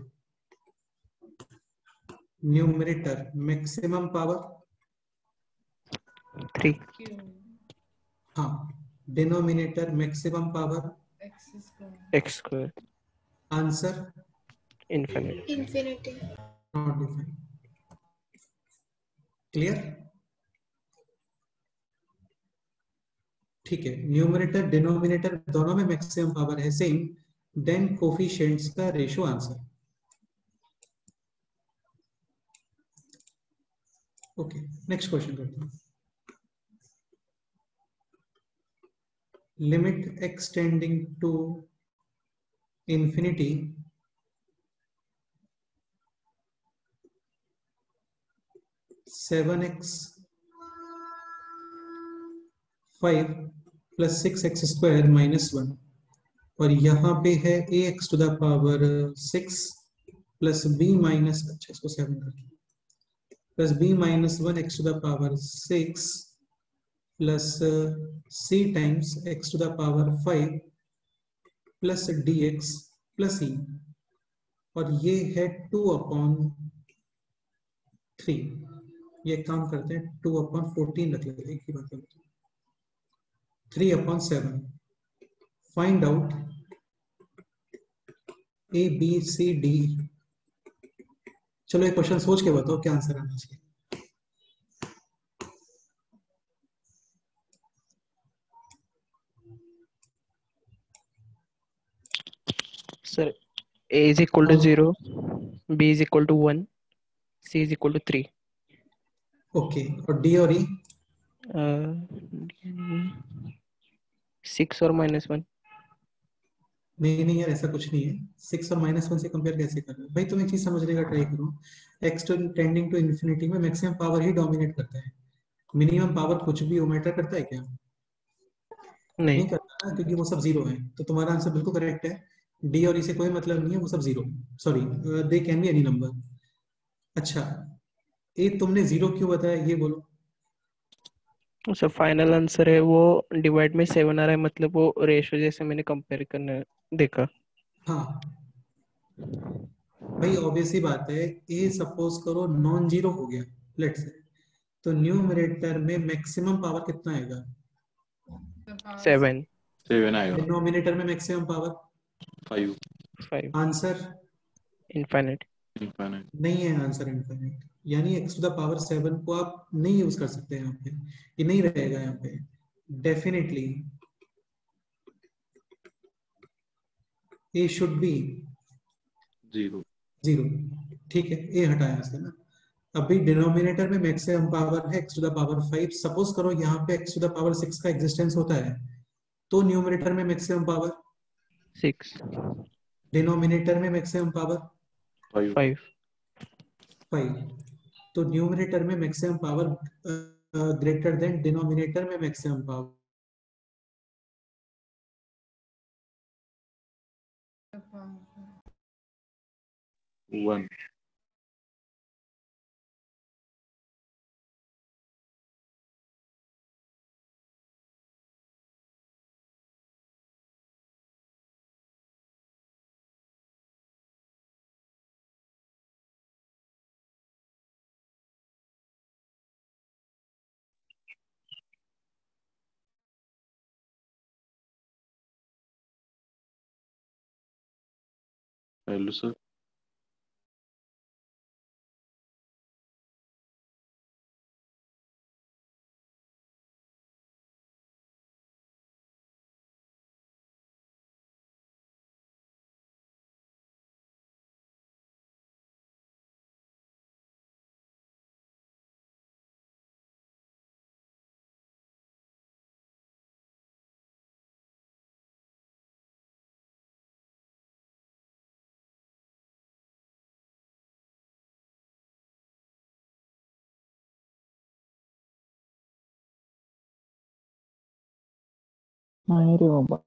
numerator maximum power 3। हाँ, denominator maximum power x square. Answer infinity. Not defined. Clear? ठीक है, न्यूमरेटर डिनोमिनेटर दोनों में मैक्सिमम पावर है same, then coefficients का ratio answer. Okay, next question करते हैं। Limit x tending to infinity seven x 5 plus 6x² -1, और यहाँ पे है ax to the power 6 plus b minus, अच्छा इसको 7 कर, plus b minus 1 x to the power 6 plus c times x to the power 5 plus dx plus e, और ये है 2/3। ये काम करते हैं 2/14 रख लेते हैं, एक ही बात करते हैं, 3/7। Find out A B C D. चलो एक क्वेश्चन सोच के बताओ क्या आंसर आना चाहिए। Sir, A is equal to 0, B is equal to 1, C is equal to 3. Okay, और डी और ई? 6 और -1. नहीं नहीं यार, ऐसा कुछ नहीं है, 6 और -1 से कंपेयर कैसे कर रहे हो भाई? तुम एक चीज समझने का ट्राई करो, एक्स टेंडिंग टू इन्फिनिटी में मैक्सिमम पावर ही डोमिनेट करता है, मिनिमम पावर कुछ भी वो मैटर करता है क्या? नहीं. नहीं करता ना, क्योंकि वो सब जीरो है। तो तुम्हारा आंसर बिल्कुल करेक्ट है, डी और ई से कोई मतलब नहीं है, वो सब zero, sorry they can be any number. अच्छा, ए तुमने जीरो क्यों बताया ये बोलो। सर फाइनल आंसर है वो, डिवाइड में 7 आ रहा है, मतलब वो रेशो जैसे मैंने कंपेयर करने देखा. हाँ भाई, ऑब्वियस ही बात है, ए सपोज करो नॉन जीरो हो गया लेट्स से, तो न्यूमरेटर में मैक्सिमम पावर कितना आएगा? 7. 7 आएगा। डिनोमिनेटर में maximum power 5 5. Answer infinite. Infinite. नहीं है आंसर इनफाइनाइट, यानी x टू द पावर 7 को आप नहीं यूज कर सकते यहाँ पे, ये नहीं रहेगा यहाँ पे definitely. A should B 0। Zero, ठीक है, ए हटाया से ना। अभी डिनोमिनेटर में मैक्सिमम पावर है x to the power 5, suppose करो यहाँ पे x टू द पावर 6 का एग्जिस्टेंस होता है, तो न्यूमरेटर में मैक्सिमम पावर 6. डिनोमिनेटर में मैक्सिमम पावर 5 5. 5, तो न्यूमरेटर में maximum power greater than denominator में मैक्सिमम पावर। 1। Hello sir. अरे बाबा.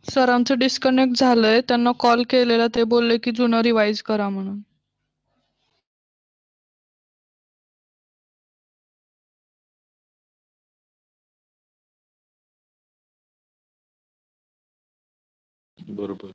सरांचं डिस्कनेक्ट झालंय, त्यांना कॉल केलेला, ते बोलले की जुनं रिवाइज करा म्हणून. बरोबर।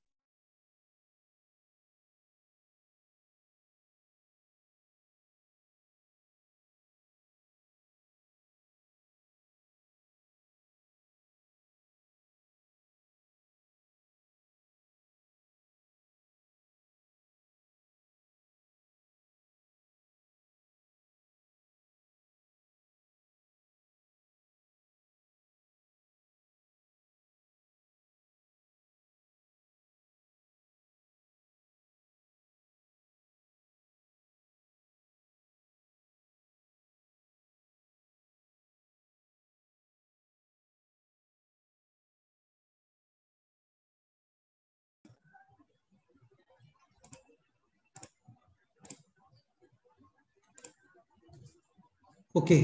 ओके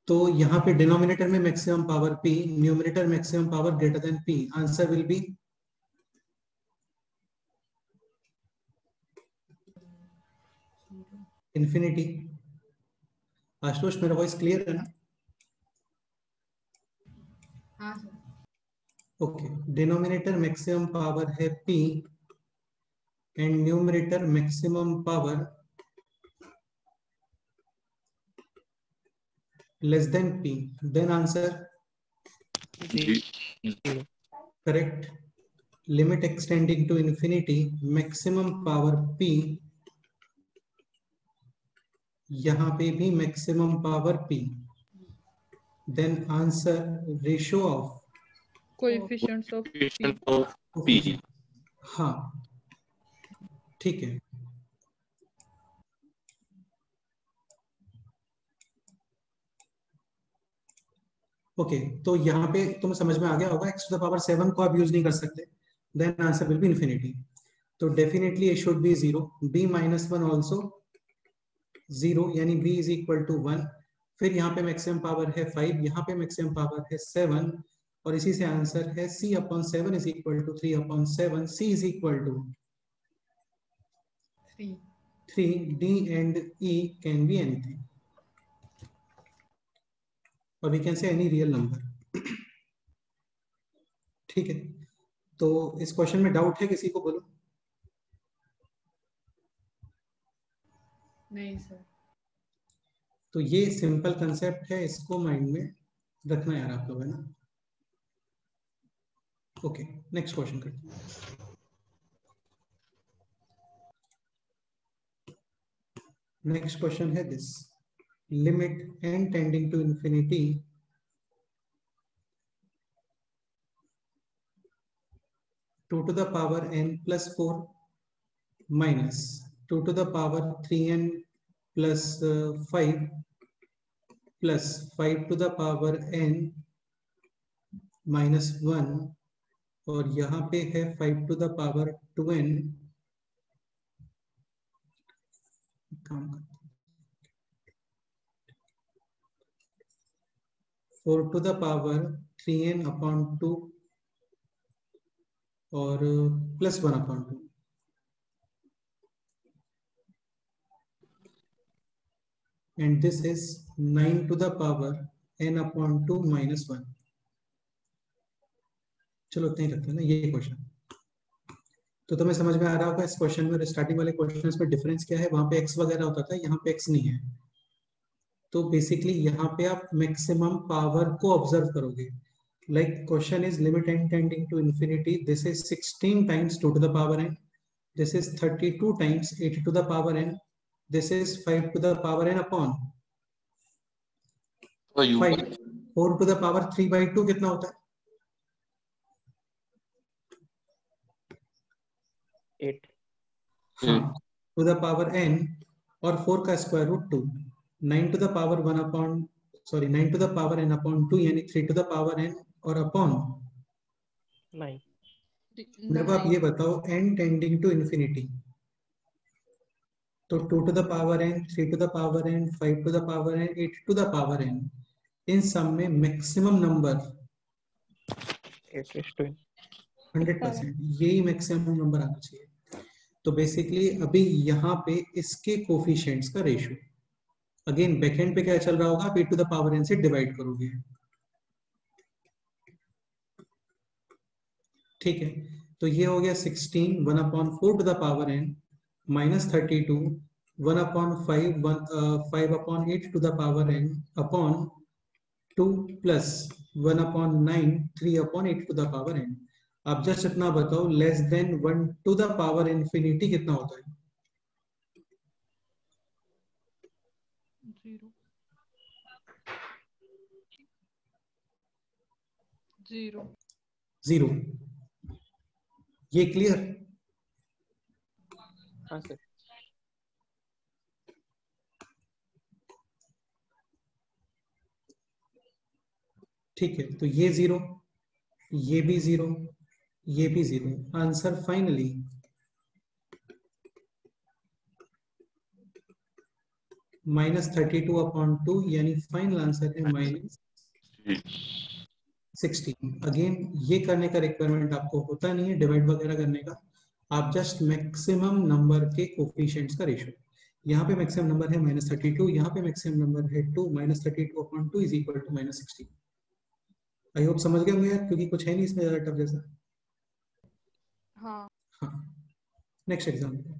तो यहाँ पे डिनोमिनेटर में maximum power p, numerator maximum power greater than p, answer will B infinity. Ashutosh मेरा वॉइस क्लियर है ना? हाँ sir. Okay denominator maximum power है p and numerator maximum power less than p, then answer correct। limit extending to infinity maximum power p, यहाँ पे भी maximum power p, then answer ratio of coefficients of p। p। हाँ ठीक है। Okay तो यहाँ पे तुम्हें समझ में आ गया होगा x to the power 7 को आप यूज नहीं कर सकते, then answer will be infinity। तो definitely it should be 0, b minus 1 also 0, यानी b is equal to 1। फिर यहाँ पे मैक्सिमम पावर है 5, यहाँ पे मैक्सिमम पावर है 7 और इसी से आंसर है c upon 7 is equal to 3 upon 7, c is equal to 3, d and e can be anything or we can say any real number। ठीक है तो इस क्वेश्चन में डाउट है किसी को? बोलो। नहीं सर। तो ये सिंपल कंसेप्ट है, इसको माइंड में रखना यार आप लोग, है ना? ओके नेक्स्ट क्वेश्चन करते हैं। नेक्स्ट क्वेश्चन है this, limit n tending to infinity two to the power n plus 4 minus 2 to the power 3n plus 5 plus 5 to the power n minus 1 और यहाँ पे है 5 to the power 2n, 4 to the power 3n upon 2 और plus 1 upon 2। And this is 9 to the power n upon 2 minus 1। चलो इतना ही रखते हैं ना ये क्वेश्चन। तो तुम्हें समझ में आ रहा होगा इस क्वेश्चन में, स्टार्टिंग वाले क्वेश्चन में डिफरेंस क्या है, वहां पे x वगैरह होता था, यहाँ पे x नहीं है। तो बेसिकली यहाँ पे आप मैक्सिमम पावर को ऑब्जर्व करोगे। Like question is limit n tending to infinity, this is 16 times 2 to the power n, this is 32 times 8 to the power n, this is 5 to the power n upon 5, 4 to the power 3/2 कितना होता है? 8 हाँ to the power n और 4 का square root 2, 9 to the power 1 upon 9 to the power n upon 2 यानी 3 to the power n और upon 9। मेरे को आप ये बताओ n टेंडिंग टू इंफिनिटी, तो 2 to the power n, 3 to the power n, 5 to the power n, 8 to the power n, इन सब में मैक्सिमम नंबर 100%, यही मैक्सिमम नंबर आना चाहिए। तो बेसिकली अभी यहाँ पे इसके कोफिशिएंट्स का रेशियो, अगेन बैकएंड पे क्या चल रहा होगा, आप 8 टू द पावर n से डिवाइड करोगे। ठीक है तो ये हो गया 16 1 upon 4 to the power n minus 32 1 upon 5 upon 8 to the power n upon 2 plus 1 upon 9 3 upon 8 to the power n। आप जस्ट इतना बताओ less than 1 to the power infinity कितना होता है? 0। ये क्लियर? हाँ सर। ठीक है तो ये 0, ये भी 0, ये भी 0, आंसर फाइनली -32/2 यानी फाइनल आंसर है -16। अगेन ये करने का रिक्वायरमेंट आपको होता नहीं है डिवाइड वगैरह करने का, आप जस्ट मैक्सिमम नंबर के कोफिशिएंट्स का रेशियो, यहाँ पे मैक्सिमम नंबर है -32, यहाँ पे मैक्सिमम नंबर है 2, -32/2 is equal to -16। I hope समझ गए होंगे यार, क्योंकि कुछ है नहीं इसमें ज्यादा टफ जैसा। हाँ हाँ, next example,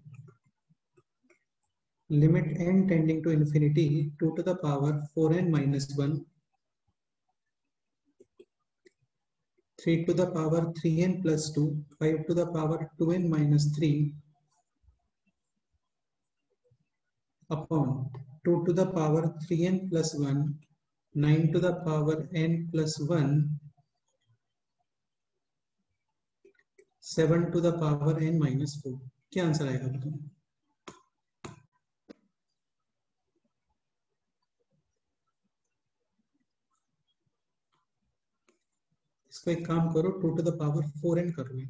limit n tending to infinity 2 to the power 4n minus 1, 3 to the power 3n plus 2, 5 to the power 2n minus 3 upon 2 to the power 3n plus 1, 9 to the power n plus 1, 7 to the power n minus 4। क्या answer आएगा बताओ? इसको एक काम करो, 2 to the power 4n कर लो।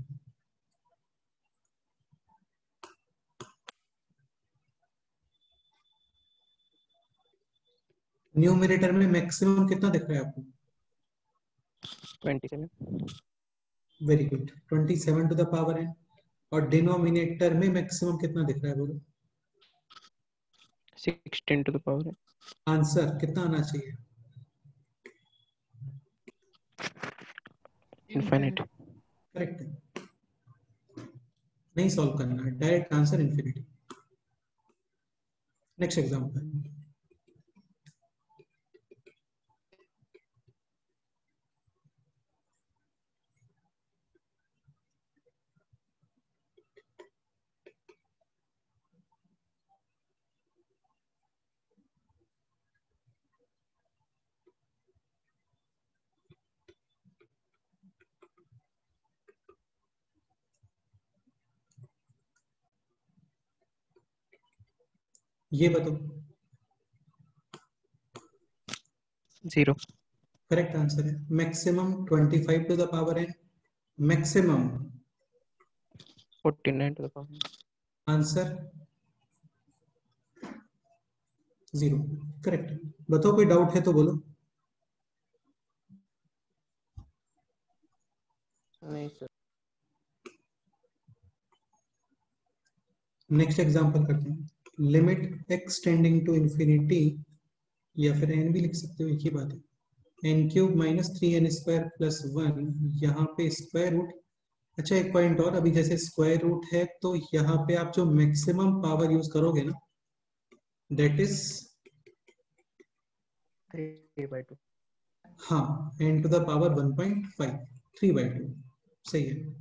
Numerator में maximum कितना दिख रहा है आपको? 27। Very good, 27 to the power n। और डिनोमिनेटर में मैक्सिमम कितना दिख रहा है बोलो? 16 टू द पावर। आंसर कितना आना चाहिए? इनफिनिटी। करेक्ट है, नहीं सॉल्व करना है, direct answer infinity. Next example, ये बताओ। 0। करेक्ट आंसर है, maximum 25 to the power n, maximum 49 to the power. Answer 0। Correct. बताओ कोई डाउट है तो बोलो। नहीं सर। नेक्स्ट एग्जांपल करते हैं, limit x tending to infinity, या फिर n भी लिख सकते हो, एक ही बात है, n³ - 3n² + 1, यहाँ पे स्क्वायर रूट। अच्छा एक पॉइंट और, अभी जैसे स्क्वायर रूट है तो यहाँ पे आप जो मैक्सिमम पावर यूज करोगे ना, दैट इज 3/2। हाँ, n टू द पावर 1.5, 3/2 सही है।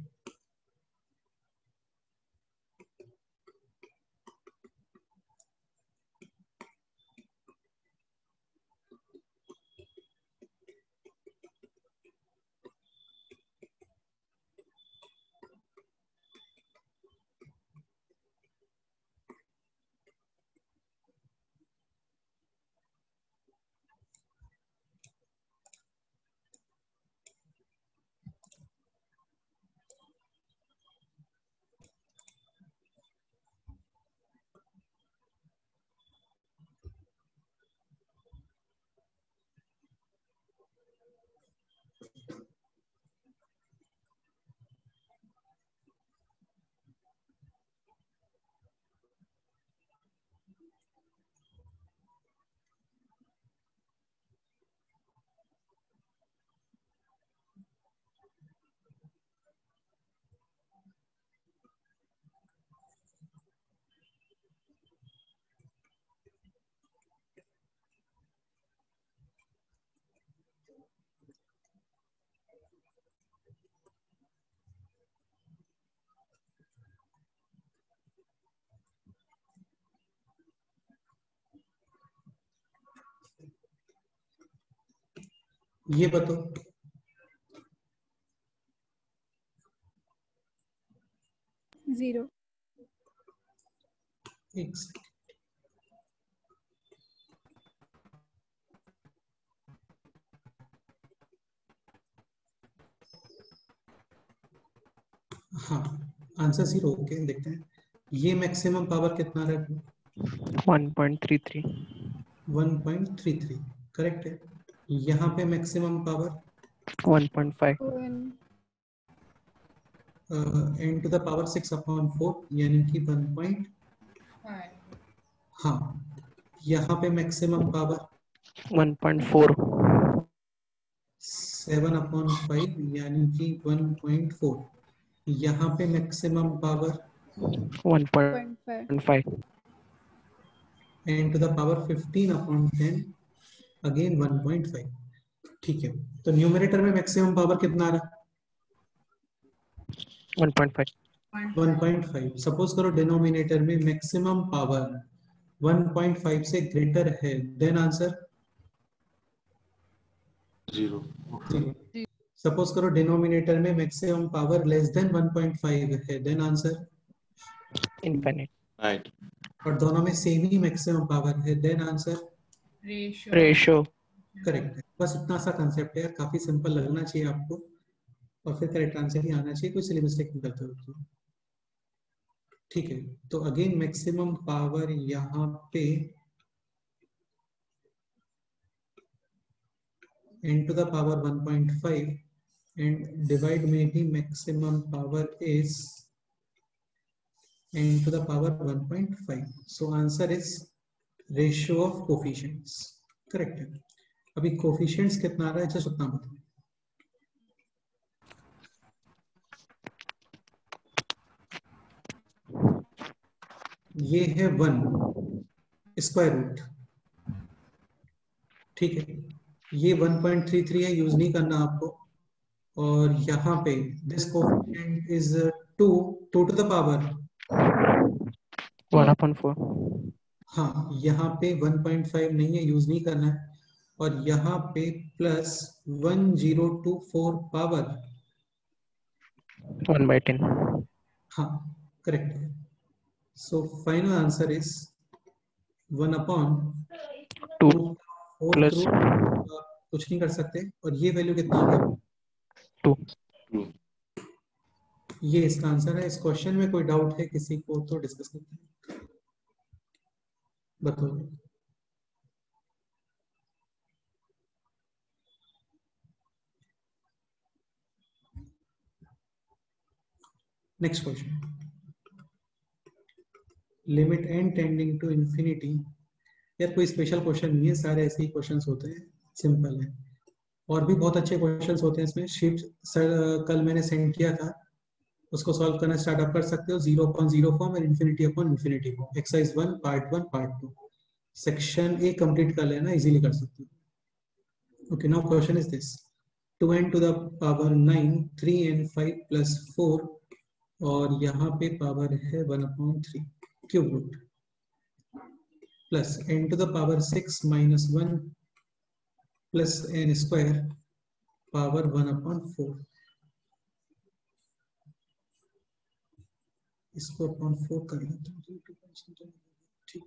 ये बताओ, जीरो। एक सेकंड, हाँ आंसर 0। ओके देखते हैं, ये मैक्सिमम पावर कितना रहा है? 1.33। 1.33 करेक्ट है। यहाँ पे maximum power 1.5 n to the power 6/4 यानी कि 1. हाँ, यहाँ पे मैक्सिमम पावर 1.4 7/5 यानी कि 1.4। यहाँ पे maximum power 1.5 n to the power 15/10 again 1.5। ठीक है, तो न्यूमरेटर में मैक्सिमम पावर कितना आ रहा? 1.5 1.5। सपोज करो डिनोमिनेटर में मैक्सिमम पावर 1.5 से ग्रेटर है, देन आंसर 0। सपोज करो डिनोमिनेटर में मैक्सिमम पावर लेस देन 1.5 है, देन आंसर इनफिनिट। राइट। और दोनों में सेम ही मैक्सिमम पावर है, देन आंसर रेशो। करेक्ट है। बस इतना सा कंसेप्ट है, काफी सिंपल लगना चाहिए आपको और फिर करेक्ट आंसर ही आना चाहिए, कोई सिली मिस्टेक नहीं करते हो। ठीक है, तो अगेन मैक्सिमम पावर यहाँ पे n to the power 1.5 and divide में भी maximum power is n to the power 1.5. So answer is ratio of coefficients. Correct है। अभी कोफिशिएंट्स कितना आ रहा है जस्ट उतना बताओ। ये है 1 स्क्वायर रूट, ठीक है। ये 1.33 है, यूज नहीं करना आपको। और यहाँ पे this coefficient is 2 to the power 1/4 हाँ, यहाँ पे 1.5 नहीं है, यूज नहीं करना है। और यहाँ पे प्लस 1024 पावर 1/10 हाँ करेक्ट है। So final answer is 1/2 plus कुछ नहीं कर सकते। और ये वैल्यू कितना आ गया? 2। ये इसका आंसर है। इस क्वेश्चन में कोई डाउट है किसी को तो डिस्कस करते हैं, बताओ। Next question, limit n tending to infinity. यार कोई स्पेशल क्वेश्चन नहीं है, सारे ऐसे ही क्वेश्चंस होते हैं, सिंपल है। और भी बहुत अच्छे क्वेश्चंस होते हैं इसमें। शीट कल मैंने सेंड किया था, उसको सॉल्व करना स्टार्ट आप कर सकते हो। 0/0 फॉर्म और infinity upon infinity form. Exercise 1 part 1 part 2 section A complete कर लेना, इजीली कर सकते हो। Okay, now question is this, 2n to the power 9 3n 5 plus 4 और यहाँ पे पावर है 1/3 cube root plus n to the power 6 minus 1 plus n square power 1/4। इसको अपॉन 4 कर लेते हैं, ठीक।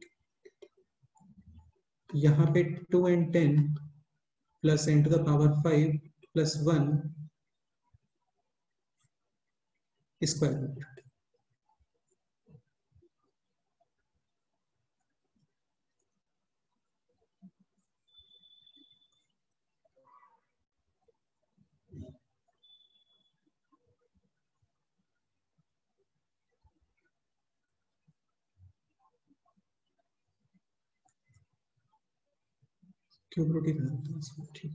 यहाँ पे 2n 10 plus n to the power 5 plus 1 square root. Cube root ही करते हैं इसमें, ठीक।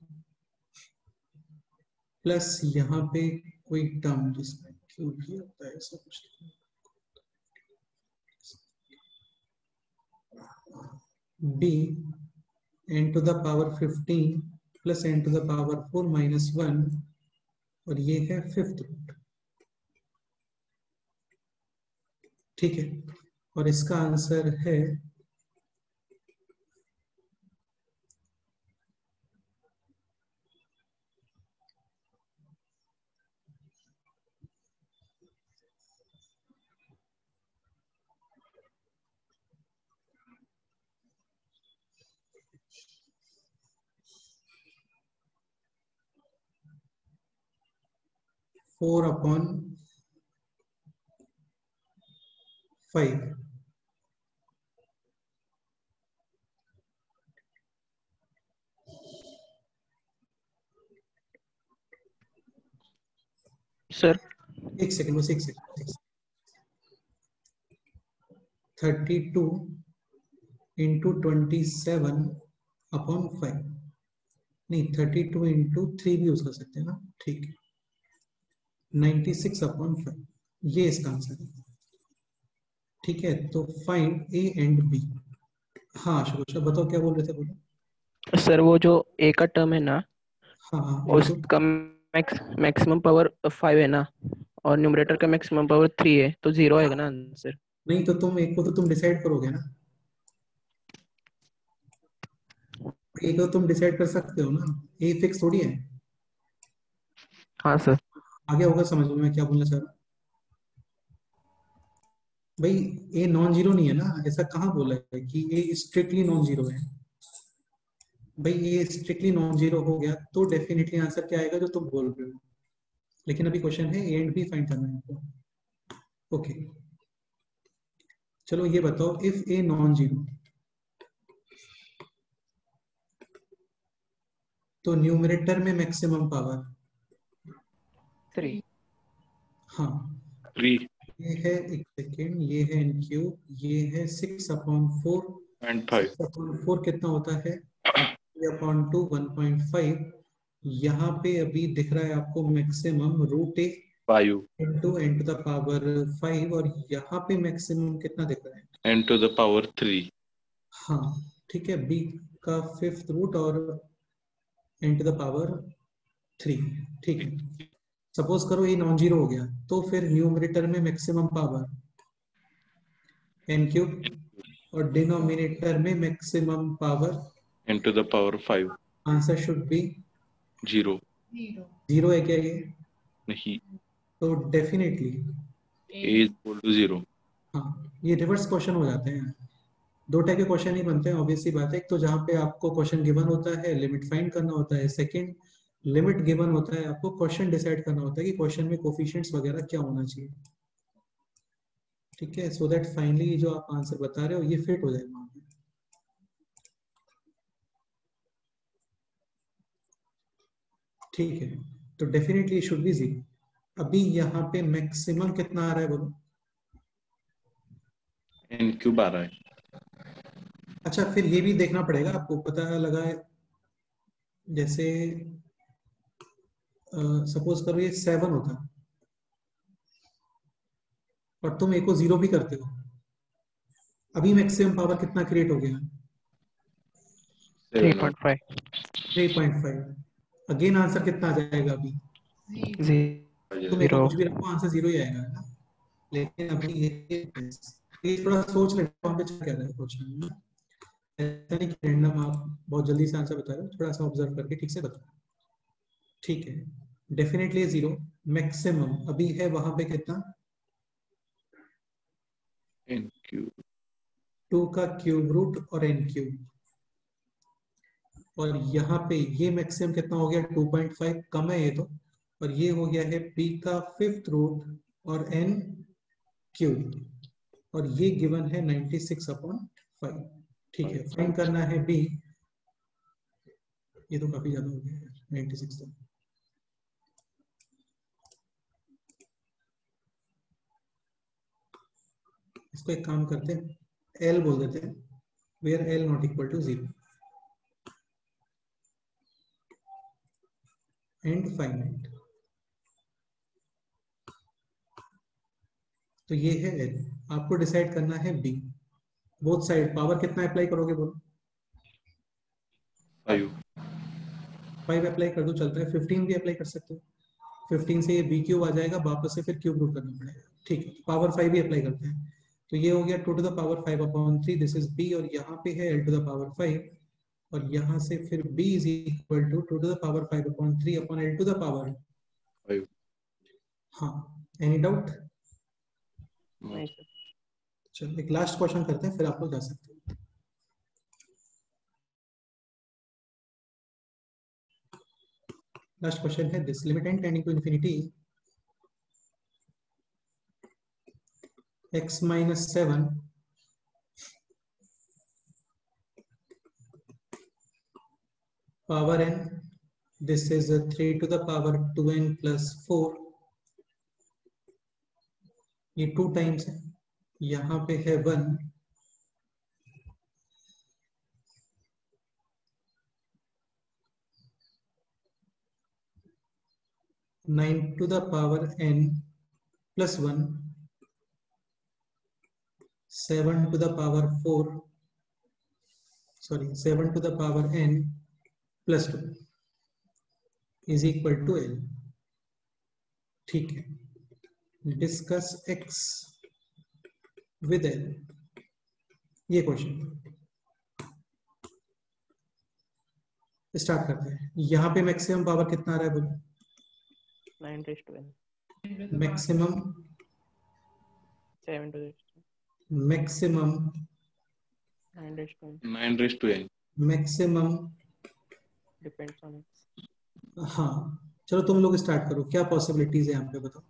प्लस यहाँ पे कोई टर्म जिसमें क्यूब ही होता है, ऐसा कुछ d n to the power 15 plus n to the power 4 minus 1 और ये है फिफ्थ रूट, ठीक है। और इसका आंसर है 4/5 सर एक सेकंड, बस एक सेकंड। 32 इंटू 27 अपॉन 5, नहीं 32 इंटू 3 भी यूज कर सकते हैं ना, ठीक है। 96 अपॉन 5, ये इसका आंसर है, ठीक है। तो फाइंड ए एंड बी। हाँ शुभ, बताओ क्या बोल रहे थे, बोलो। सर वो जो ए का टर्म है ना, हाँ हाँ बिल्कुल। उसका मैक्सिमम पावर 5 है ना, और न्यूमरेटर का मैक्सिमम पावर 3 है, तो 0 आएगा ना आंसर। नहीं तो तुम एक को तो तुम डिसाइड करोगे ना, एक को तुम डिसाइड कर सकते हो ना, ए फिक्स थोड़ी है। हाँ सर। आगे होगा समझ में मैं क्या बोलना चाह रहा हूँ। भाई ए नॉन जीरो नहीं है ना, ऐसा कहाँ बोला है कि ए स्ट्रिक्टली नॉन जीरो है। भाई ये स्ट्रिक्टली नॉन जीरो हो गया तो डेफिनेटली आंसर क्या आएगा जो तुम बोल रहे हो, लेकिन अभी क्वेश्चन है ए एंड बी फाइंड करना है आपको। ओके चलो ये बताओ, इफ ए नॉन जीरो तो न्यूमरेटर में मैक्सिमम पावर 3। हाँ 3 ये है, एक सेकेंड, ये है एन क्यूब, ये है 6 अपॉन 4, and 5 6 अपॉन 4 कितना होता है 3 अपॉन 2 1.5। यहाँ पे अभी दिख रहा है आपको maximum root A 5 into n to the power 5, और यहाँ पे मैक्सिमम कितना दिख रहा है and to the power 3। हाँ ठीक है, बी का 5th रूट और एन टू द पावर 3, ठीक है। सपोज करो ये नॉन जीरो हो गया तो फिर न्यूमरेटर में मैक्सिमम पावर एन क्यूब और डिनोमिनेटर में maximum power and to the power 5। Answer should B 0 zero है क्या ये, नहीं, तो definitely a is equal to 0। हाँ ये रिवर्स क्वेश्चन हो जाते हैं। दो टाइप के क्वेश्चन ही बनते हैं ऑब्वियस सी बात है, एक तो जहाँ पे आपको क्वेश्चन गिवन होता है लिमिट फाइंड करना होता है, सेकंड लिमिट गिवन होता है आपको क्वेश्चन डिसाइड करना होता है कि क्वेश्चन में कोफिशिएंट्स वगैरह क्या होना चाहिए, ठीक है। सो दैट फाइनली जो आप आंसर बता रहे हो ये फिट हो जाएगा वहां पे, ठीक है। तो डेफिनेटली शुड बी जीरो। अभी यहाँ पे मैक्सिमम कितना आ रहा है बोलो, n क्यूब आ रहा है। अच्छा फिर ये भी देखना पड़ेगा आपको, पता लगा है जैसे सपोज करो ये 7 होता और तुम ए को 0 भी करते हो, अभी मैक्सिमम पावर कितना क्रिएट हो गया 3.5। 3.5। अगेन आंसर कितना आ जाएगा अभी, तुम एक को 0। कुछ भी रखो आंसर 0 ही आएगा ना। लेकिन अभी ये थोड़ा सोच लेना वहां पे क्या कह रहा है क्वेश्चन, ऐसा नहीं कि रैंडम आप बहुत जल्दी से आंसर बता रहे हो, थोड़ा सा ऑब्जर्व करके ठीक से बताओ, ठीक है। डेफिनेटली 0 मैक्सिमम अभी है वहां पे कितना n क्यूब 2 का क्यूब रूट और एन क्यूब, और यहाँ पे ये मैक्सिमम कितना हो गया 2.5, कम है ये तो, और ये हो गया है p का 5th रूट और n क्यूब, और ये गिवन है 96 अपॉन 5, ठीक है। फाइंड करना है b, ये तो काफी ज्यादा हो गया 96 तो, इसको एक काम करते हैं l बोल देते हैं, where l not equal to 0 and finite. तो ये है l, आपको डिसाइड करना है b। बोथ साइड पावर कितना अप्लाई करोगे बोलो, 5 अप्लाई कर दो चलता है, 15 भी अप्लाई कर सकते हो, 15 से ये बी क्यूब आ जाएगा, वापस से फिर क्यूब रूट करना पड़ेगा, ठीक है। पावर 5 भी अप्लाई करते हैं, तो ये हो गया 2 to the power 5 upon 3, this is b, और यहाँ पे है l टू द पावर 5, और यहाँ से फिर b is equal to 2 to the power 5 upon 3 upon l to the power 5। हाँ एनी डाउट। नहीं सर। चलो एक लास्ट क्वेश्चन करते हैं फिर आप लोग जा सकते हो। लास्ट क्वेश्चन है this, limit n tending to infinity x minus 7 power n, this is a 3 to the power 2n plus 4 ये 2 टाइम्स है, यहाँ पे है 1, nine to the power n plus 1, 7 to the power 4, sorry 7 to the power n plus 2 is equal to L। ठीक है, discuss x with L, ये question start करते हैं। यहाँ पे मैक्सिमम पावर कितना आ रहा है बोलो? 9 maximum 7 maximum 9 maximum, depends on हाँ चलो तुम लोग स्टार्ट करो, क्या पॉसिबिलिटीज है यहाँ पे बताओ।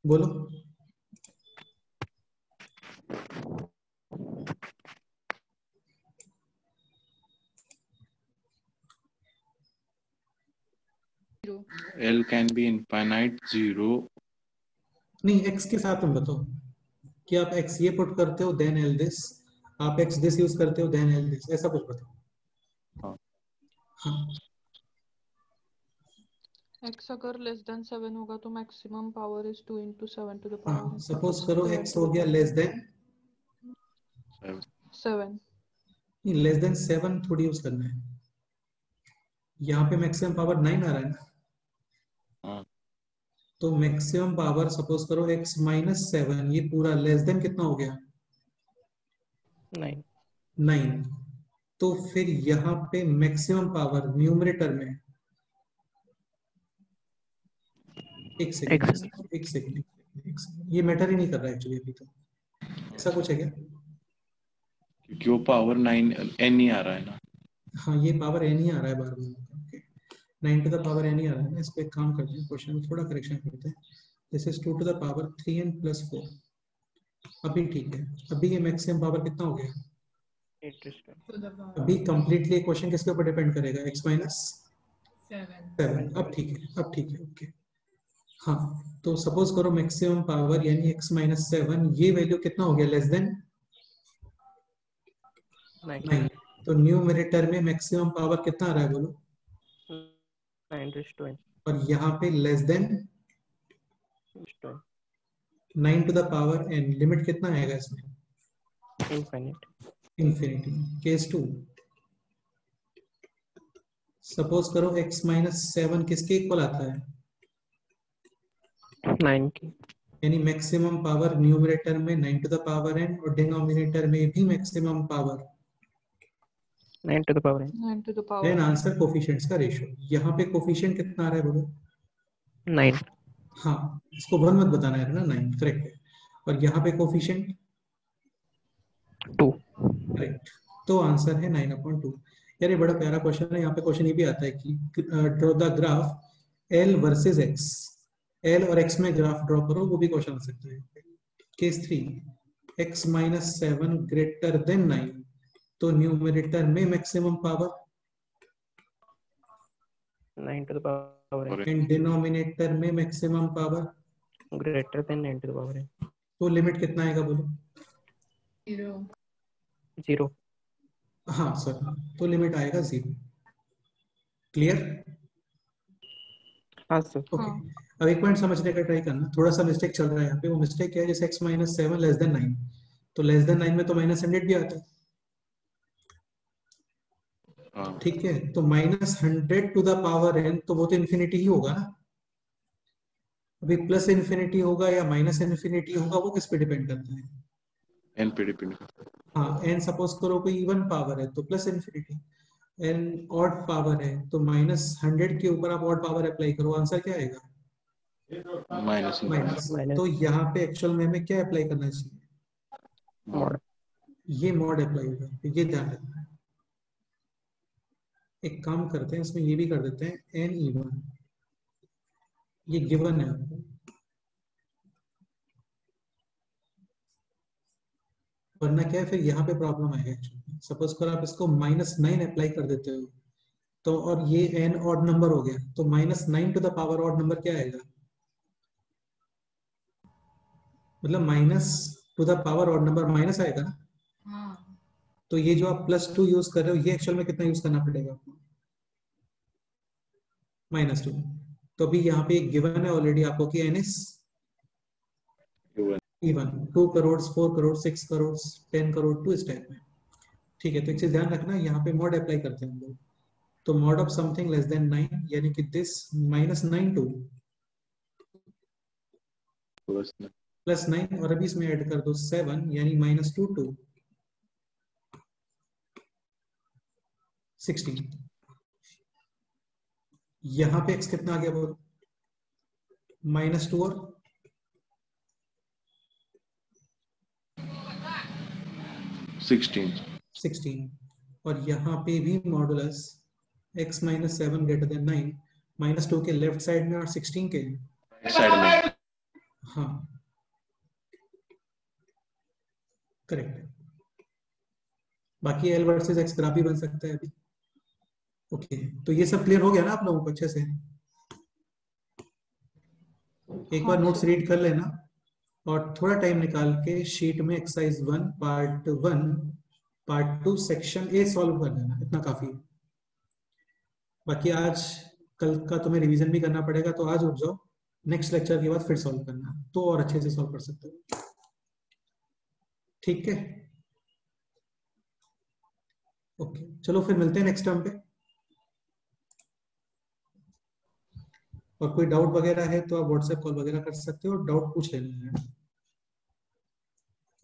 बोलो। L can be infinite, 0। नहीं, x के साथ तुम बताओ कि आप x ये पुट करते हो देन L दिस, आप x दिस यूज करते हो देन L दिस, ऐसा कुछ बताओ। हाँ x अगर लेस देन 7 होगा तो maximum power is 2 into 7 to the हाँ, power सपोज करो x हो गया लेस देन 7। नहीं, लेस देन 7 थोड़ी यूज करना है, यहाँ पे मैक्सिमम पावर 9 आ रहा है ना, हाँ, तो मैक्सिमम पावर सपोज करो x माइनस 7, ये पूरा लेस देन कितना हो गया? 9। तो फिर यहाँ पे मैक्सिमम पावर न्यूमरेटर में, एक सेकंड, ये मैटर ही नहीं कर रहा एक्चुअली अभी तो, ऐसा कुछ है क्या? क्योंकि वो पावर 9 n ही आ रहा है ना। हाँ ये पावर n ही आ रहा है बार बार, 9 टू द पावर n ही आ रहा है ना। इस पे एक काम करते हैं, क्वेश्चन में थोड़ा करेक्शन करते हैं। This is 2 to the power 3n plus 4, अभी ठीक है। अभी ये मैक्सिमम पावर कितना हो गया? अभी कंप्लीटली क्वेश्चन किसके ऊपर डिपेंड करेगा? x minus 7। अब ठीक है, अब ठीक है, ओके। हाँ तो सपोज करो मैक्सिमम पावर यानी x माइनस 7, ये वैल्यू कितना हो गया? Less than 9। तो न्यूमरेटर में मैक्सिमम पावर कितना आ रहा है बोलो? 9 और यहाँ पे less than 9 to the power n, limit कितना आएगा इसमें? इंफिनिटी। केस 2, सपोज करो x माइनस 7 किसके इक्वल आता है? 9 की, यानी मैक्सिमम पावर न्यूमरेटर में 9 टू द पावर n और डिनोमिनेटर में भी maximum power 9 to the power n, 9 to the power then 9। Answer coefficients का रेशियो। यहाँ पे कोफिशिएंट कितना आ रहा है बोलो? 9। हाँ, इसको 1 मत बताना है ना, 9 करेक्ट है। और यहाँ पे कोफिशिएंट 2। करेक्ट, तो आंसर है 9/2। यार ये बड़ा प्यारा क्वेश्चन है। यहाँ पे क्वेश्चन ये भी आता है कि draw the graph L versus X, L और X में ग्राफ ड्रॉ करो, वो भी क्वेश्चन आ सकता है। Case 3, x minus 7 greater than 9, तो न्यूमरेटर में maximum power 9 to the power n, and denominator में maximum power, greater than 9 to the power n, तो लिमिट कितना आएगा बोलो? 0। हाँ सर, तो लिमिट आएगा 0। क्लियर? हाँ सर। ओके, अब एक पॉइंट समझने का ट्राई करना, थोड़ा सा मिस्टेक चल रहा है यहाँ पे। वो मिस्टेक क्या है? जैसे x माइनस 7 लेस देन 9, तो लेस देन 9 में तो माइनस 100 भी आता है, ठीक है? तो minus 100 to the power n, तो वो तो इन्फिनिटी ही होगा ना। अभी प्लस इन्फिनिटी होगा या माइनस इन्फिनिटी होगा, वो किस पे डिपेंड करता है? n पे डिपेंड। हाँ, n सपोज करो कोई इवन पावर है तो plus infinity, n odd power है तो माइनस 100 के ऊपर आप ऑड पावर अप्लाई करो, आंसर क्या आएगा? माइनस। तो यहाँ पे एक्चुअल में हमें क्या अप्लाई करना चाहिए? मॉड। ये मॉड अप्लाई होगा, ये ध्यान रखना है। एक काम करते हैं, इसमें ये भी कर देते हैं n इवन, ये गिवन है आपको। वरना क्या है फिर यहाँ पे प्रॉब्लम आएगा एक्चुअली। सपोज कर आप इसको -9 अप्लाई कर देते हो तो, और ये n ऑड नंबर हो गया, तो -9 to the power odd number क्या आएगा, मतलब minus to the power odd number minus आएगा ना। तो ये जो आप +2 यूज कर रहे हो, ये एक्चुअल में कितना यूज करना पड़ेगा आपको, -2। तो अभी यहाँ पे गिवन है ऑलरेडी आपको कि n is even, 2 crore, 4 crore, 6 crore, 10 crore, 2 इस टाइप में। ठीक है, तो एक चीज ध्यान रखना, यहाँ पे मॉड अप्लाई करते हैं हम लोग। तो mod of something less than 9 यानी कि दिस -9 टू +9, और अभी इसमें ऐड कर दो 7 यानी -2 टू 16। यहाँ पे x कितना आ गया बोलो, -2 और 16, और यहाँ पे भी मॉडुलस x -7 ग्रेटर देन 9, -2 के लेफ्ट साइड में और 16 के साइड में। हाँ करेक्ट। बाकी L वर्सेस X ग्राफ भी बन सकता है अभी। ओके, तो ये सब क्लियर हो गया ना आप लोगों को अच्छे से? एक बार नोट्स रीड कर लेना और थोड़ा टाइम निकाल के शीट में exercise 1 part 1 part 2 section A solve कर लेना, इतना काफी है। बाकी आज कल का तुम्हें रिवीजन भी करना पड़ेगा, तो आज उठ जाओ, नेक्स्ट लेक्चर के बाद फिर सॉल्व करना, तो और अच्छे से सॉल्व कर सकते हो। ठीक है, ओके, चलो फिर मिलते हैं नेक्स्ट टर्म पे। और कोई डाउट वगैरह है तो आप व्हाट्सएप कॉल वगैरह कर सकते हो, डाउट पूछ लेना है।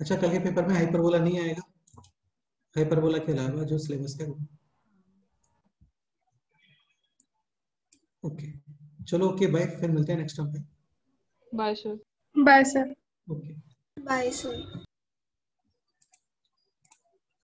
अच्छा, कल के पेपर में हाइपरबोला नहीं आएगा, हाइपरबोला के अलावा जो सिलेबस है वो। ओके, चलो ओके बाय, फिर मिलते हैं नेक्स्ट टाइम पे। Bye sir. Bye sir. Okay bye sir.